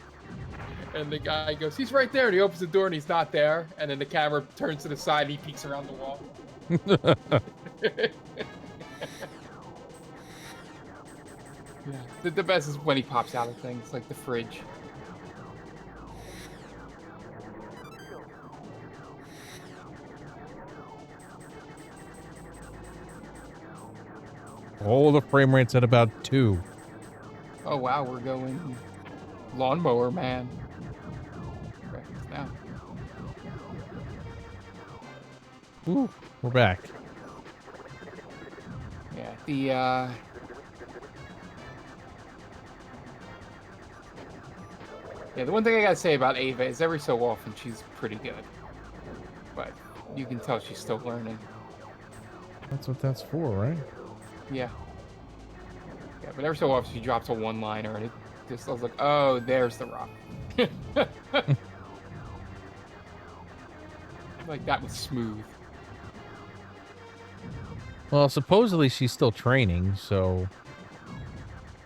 and the guy goes, "He's right there," and he opens the door and he's not there, and then the camera turns to the side and he peeks around the wall. Yeah, the best is when he pops out of things like the fridge. all the frame rate's at about 2. Oh wow, we're going lawnmower man. Graphics now. Ooh, we're back. Yeah, the one thing I gotta say about Ava is every so often she's pretty good, but you can tell she's still learning. That's what that's for, right? Yeah, but every so often she drops a one-liner, and it just I was like, oh, there's the Rock. Like that was smooth. Well, supposedly she's still training, so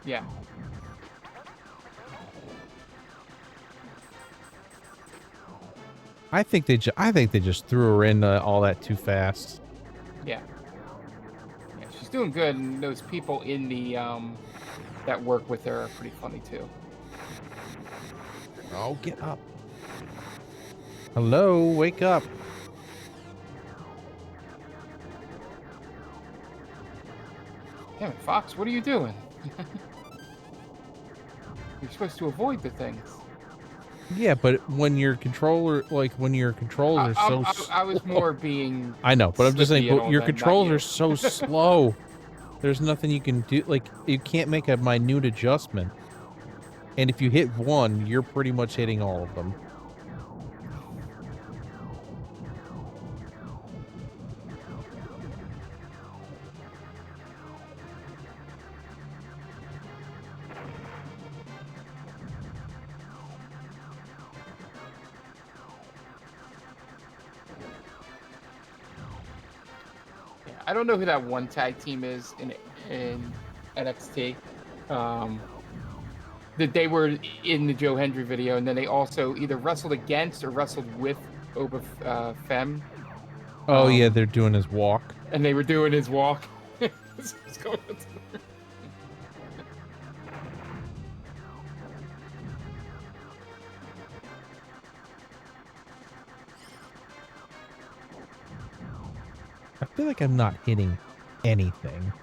Yeah. I think they just threw her in all that too fast. Yeah. Yeah, she's doing good, and those people in the that work with her are pretty funny too. Oh, get up. Hello, wake up. Damn it, Fox, what are you doing? You're supposed to avoid the things. Yeah, but when your controller, like when your controls are so I was slow. more being I know, but I'm just saying, slippy and but all your that, not controls you. are so slow. There's nothing you can do. Like, you can't make a minute adjustment. And if you hit one, you're pretty much hitting all of them. Yeah, I don't know who that one tag team is in NXT. That they were in the Joe Hendry video, and then they also either wrestled against or wrestled with Oba Femme. Oh, yeah, they're doing his walk. And they were doing his walk. I feel like I'm not hitting anything.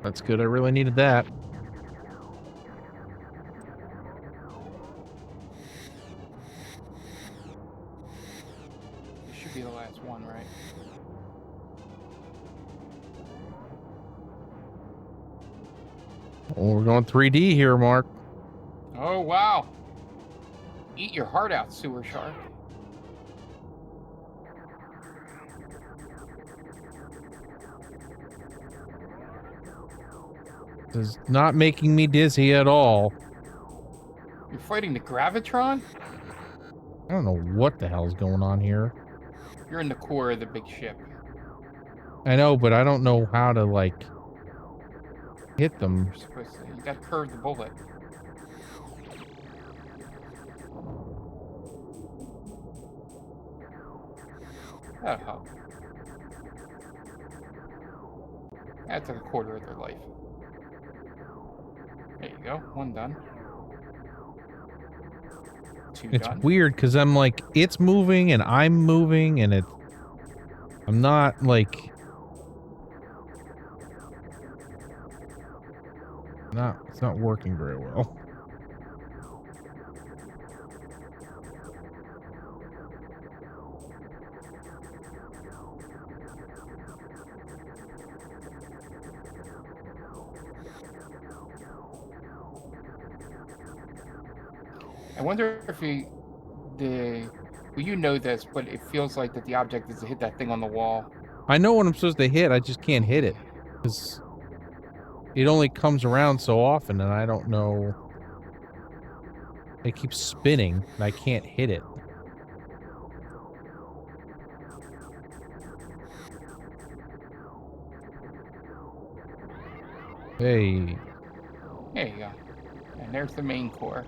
That's good. I really needed that. This should be the last one, right? Oh, we're going 3D here, Mark. Oh, wow. Eat your heart out, sewer shark. This is not making me dizzy at all. You're fighting the Gravitron? I don't know what the hell's going on here. You're in the core of the big ship. I know, but I don't know how to, like, hit them. You're supposed to. You gotta curve the bullet. That'll help. That took a quarter of their life. There you go. One done. Two It's done. weird because I'm like, it's moving and I'm moving and I'm not like, it's not working very well. I wonder if well, you know this, but it feels like that the object is to hit that thing on the wall. I know what I'm supposed to hit, I just can't hit it. Because it only comes around so often and I don't know. It keeps spinning and I can't hit it. Hey. There you go. And there's the main core.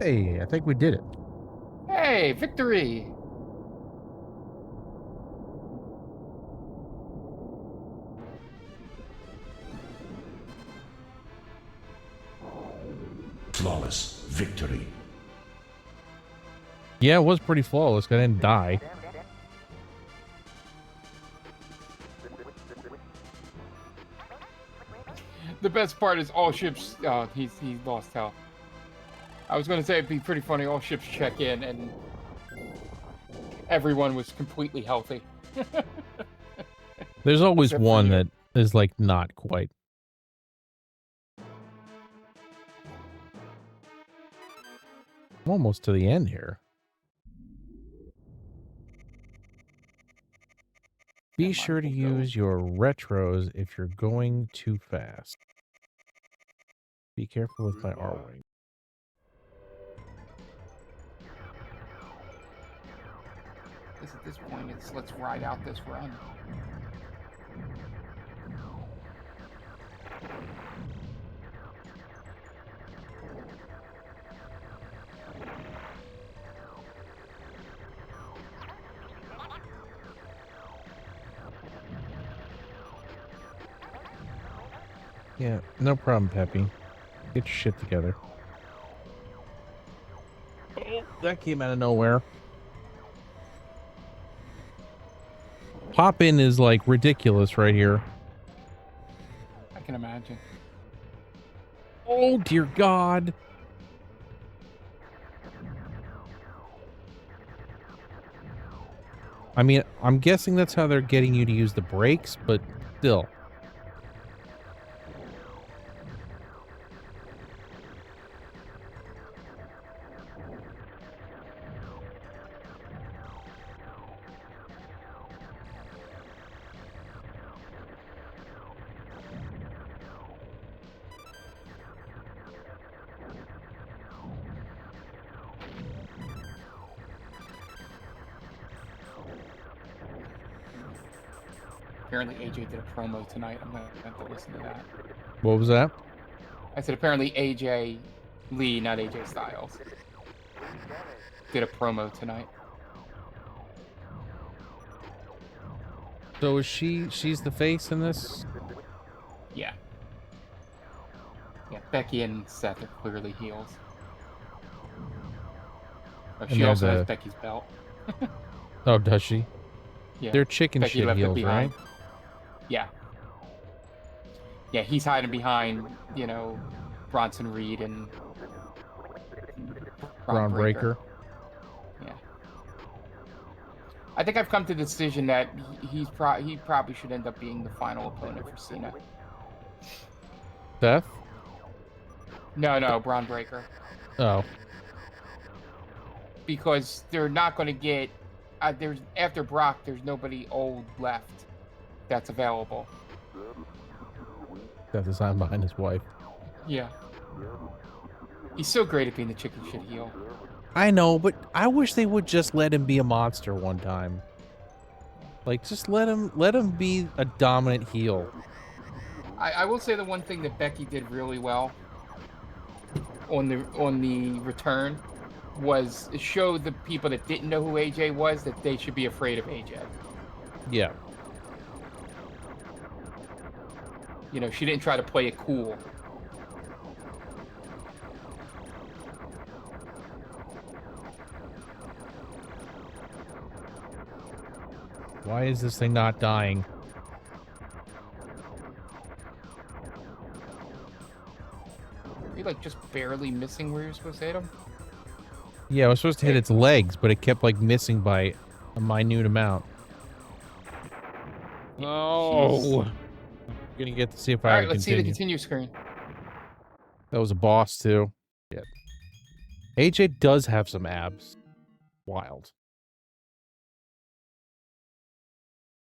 Hey, I think we did it. Hey, victory! Flawless victory. Yeah, it was pretty flawless. I didn't die. The best part is all ships. He lost health. I was gonna say it'd be pretty funny. All ships check in and everyone was completely healthy. There's always Except for one you. that is like not quite. I'm almost to the end here. Be That sure to might as well go. use your retros if you're going too fast. Be careful with my R-wing. At this point, it's let's ride out this run. Yeah, no problem, Peppy. Get your shit together. Oh, that came out of nowhere. Pop-in is like ridiculous right here. I can imagine. Oh, dear God. I mean, I'm guessing that's how they're getting you to use the brakes, but still. Apparently AJ did a promo tonight. I'm gonna have to listen to that. What was that? I said apparently AJ Lee, not AJ Styles, did a promo tonight. So is she's the face in this? Yeah. Yeah, Becky and Seth are clearly heels. Oh, And she they're also has the- Becky's belt. Oh, does she? Yeah. They're chicken Becky shit left it heels, right? behind. Yeah. Yeah, he's hiding behind, you know, Bronson Reed and Braun Breaker. Yeah. I think I've come to the decision that he probably should end up being the final opponent for Cena. Seth? No, Braun Breaker. Oh. Because they're not going to get there's after Brock, there's nobody old left that's available. Seth is hiding behind his wife. Yeah. He's so great at being the chicken shit heel. I know, but I wish they would just let him be a monster one time. Like, just let him be a dominant heel. I will say the one thing that Becky did really well on the return was show the people that didn't know who AJ was that they should be afraid of AJ. Yeah. You know, she didn't try to play it cool. Why is this thing not dying? Are you like just barely missing where you're supposed to hit him? Yeah, I was supposed to hit its legs, but it kept like missing by a minute amount. Oh. I'm gonna get to see if I All right, can let's see the continue. continue screen. That was a boss too. Yeah. AJ does have some abs. Wild.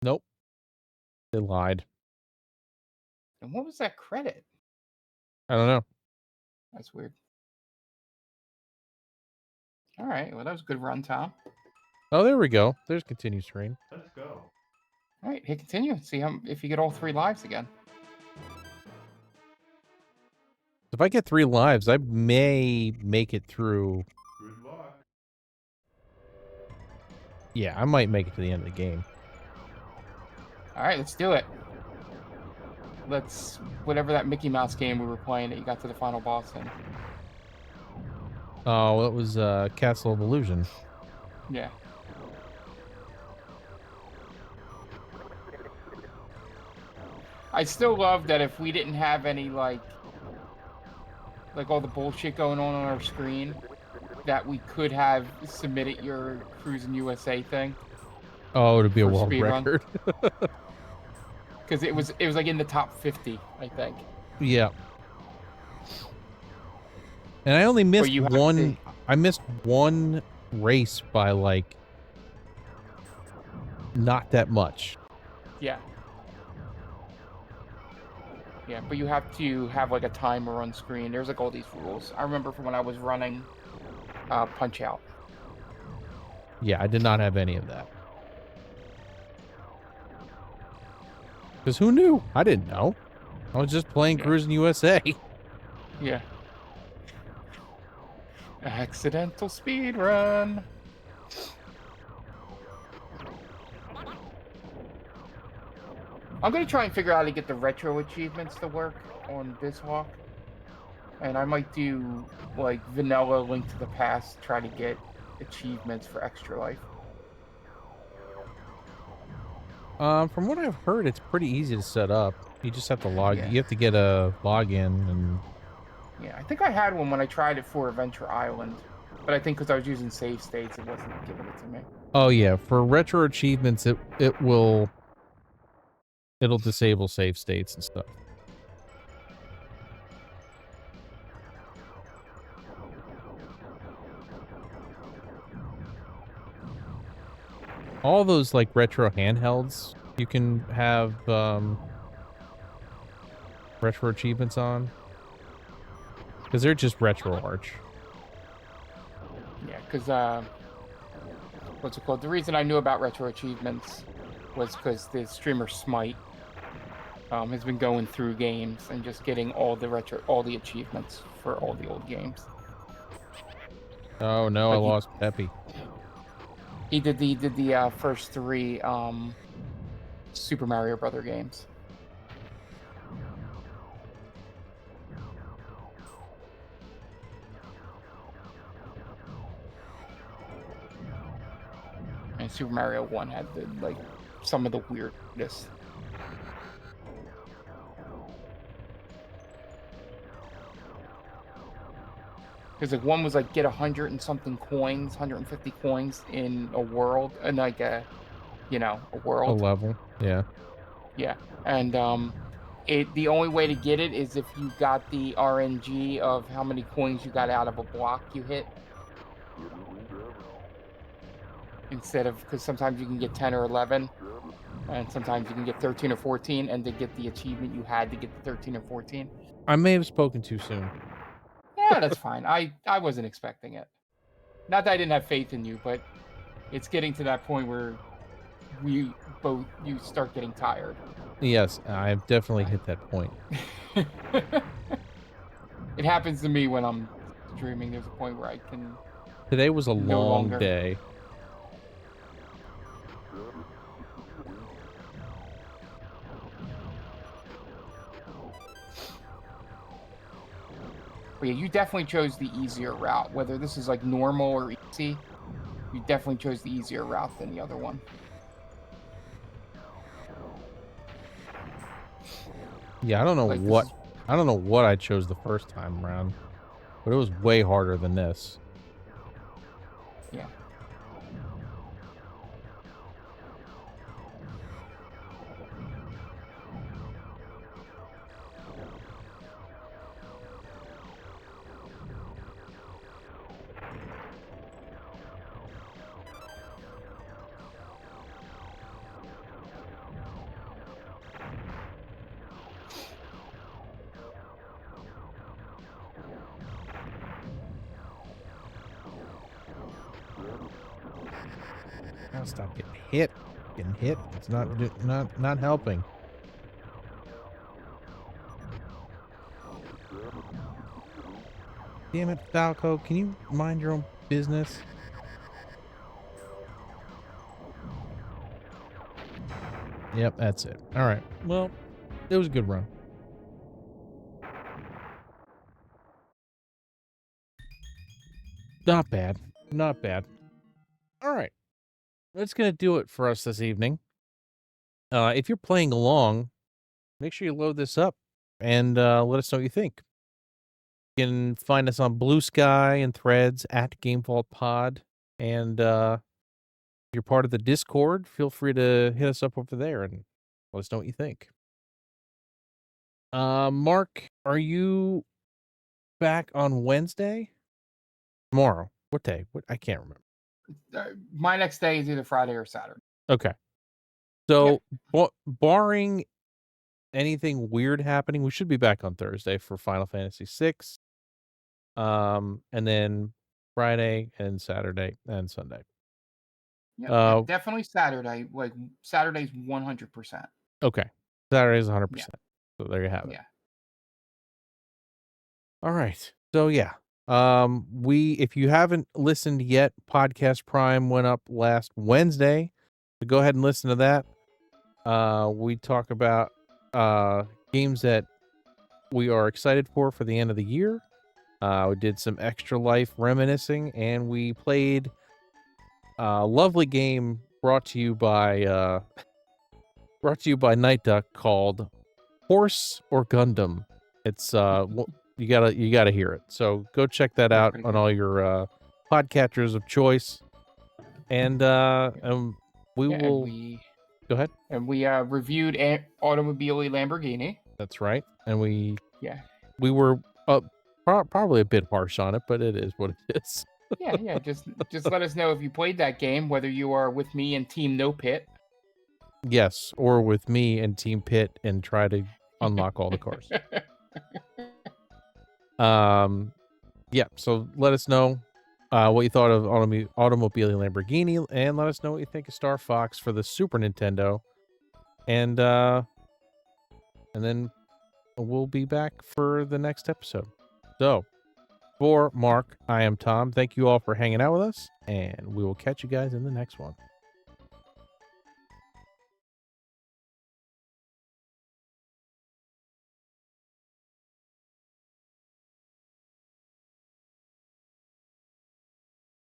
Nope. They lied. And what was that credit? I don't know. That's weird. All right, well that was a good run, Tom. Oh, there we go. There's continue screen. Let's go. All right, hit continue. See if you get all 3 lives again. If I get 3 lives, I may make it through. Good luck. Yeah, I might make it to the end of the game. All right, let's do it. Let's whatever that Mickey Mouse game we were playing that you got to the final boss in. Oh, it was Castle of Illusion. Yeah. I still love that if we didn't have any like all the bullshit going on our screen, that we could have submitted your Cruising USA thing Oh, to be a for world speedrun. record. Because it was like in the top 50, I think. Yeah. And I only missed you have one. to- I missed one race by like not that much. Yeah. Yeah, but you have to have like a timer on screen. There's like all these rules. I remember from when I was running Punch Out. Yeah, I did not have any of that. Because who knew? I didn't know. I was just playing Cruising USA. Yeah. Accidental speed run. I'm gonna try and figure out how to get the retro achievements to work on this walk. And I might do like vanilla Link to the Past, try to get achievements for Extra Life. From what I've heard, it's pretty easy to set up. You just have to log. Yeah. You have to get a login, and Yeah, I think I had one when I tried it for Adventure Island, but I think because I was using save states, it wasn't giving it to me. oh yeah, for retro achievements, it'll disable save states and stuff. All those like retro handhelds you can have retro achievements on, because they're just retro arch. Yeah, because what's it called? The reason I knew about retro achievements was because the streamer Smite has been going through games and just getting all the achievements for all the old games. Oh no, I lost Peppy. He did the first 3 Super Mario Brother games. And Super Mario 1 had some of the weirdest. Because like one was like get 100 and something coins, 150 coins in a world, and like a world. A level, yeah. Yeah, and the only way to get it is if you got the RNG of how many coins you got out of a block you hit. Instead of, because sometimes you can get 10 or 11, and sometimes you can get 13 or 14, and to get the achievement you had to get the 13 or 14. I may have spoken too soon. Yeah, that's fine. I wasn't expecting it. Not that I didn't have faith in you, but it's getting to that point where you start getting tired. Yes, I've definitely hit that point. It happens to me when I'm streaming. There's a point where I can. Today was a no long longer. day. But yeah, you definitely chose the easier route. Whether this is like normal or easy, you definitely chose the easier route than the other one. Yeah, I don't know Like, I don't know what I chose the first time around, but it was way harder than this. Yeah. I'll stop getting hit. Getting hit. It's not helping. Damn it, Falco, can you mind your own business? Yep, that's it. All right. Well, it was a good run. Not bad. Not bad. All right. That's going to do it for us this evening. If you're playing along make sure you load this up and let us know what you think. You can find us on Blue Sky and Threads at GameVaultPod. And if you're part of the Discord, feel free to hit us up over there and let us know what you think. Mark, are you back on Wednesday? Tomorrow? What day? What? I can't remember. My next day is either Friday or Saturday. Okay. So, barring anything weird happening, we should be back on Thursday for Final Fantasy VI. And then Friday and Saturday and Sunday. Yeah, definitely Saturday. Like Saturday's 100%. Okay. Saturday's 100%. So there you have it. Yeah. All right. So yeah. If you haven't listened yet, Podcast Prime went up last Wednesday. So go ahead and listen to that. We talk about games that we are excited for the end of the year. We did some Extra Life reminiscing, and we played a lovely game brought to you by Night Duck called Horse or Gundam. It's you gotta hear it. So go check that out on all your podcatchers of choice, and we will go ahead. And we reviewed Automobile Lamborghini. That's right, and we were probably a bit harsh on it, but it is what it is. yeah. Just let us know if you played that game, whether you are with me and Team No Pit. Yes, or with me and Team Pit and try to unlock all the cars. Yeah, so let us know what you thought of Automobile Lamborghini, and let us know what you think of Star Fox for the Super Nintendo. And then we'll be back for the next episode. So, for Mark, I am Tom. Thank you all for hanging out with us, and we will catch you guys in the next one.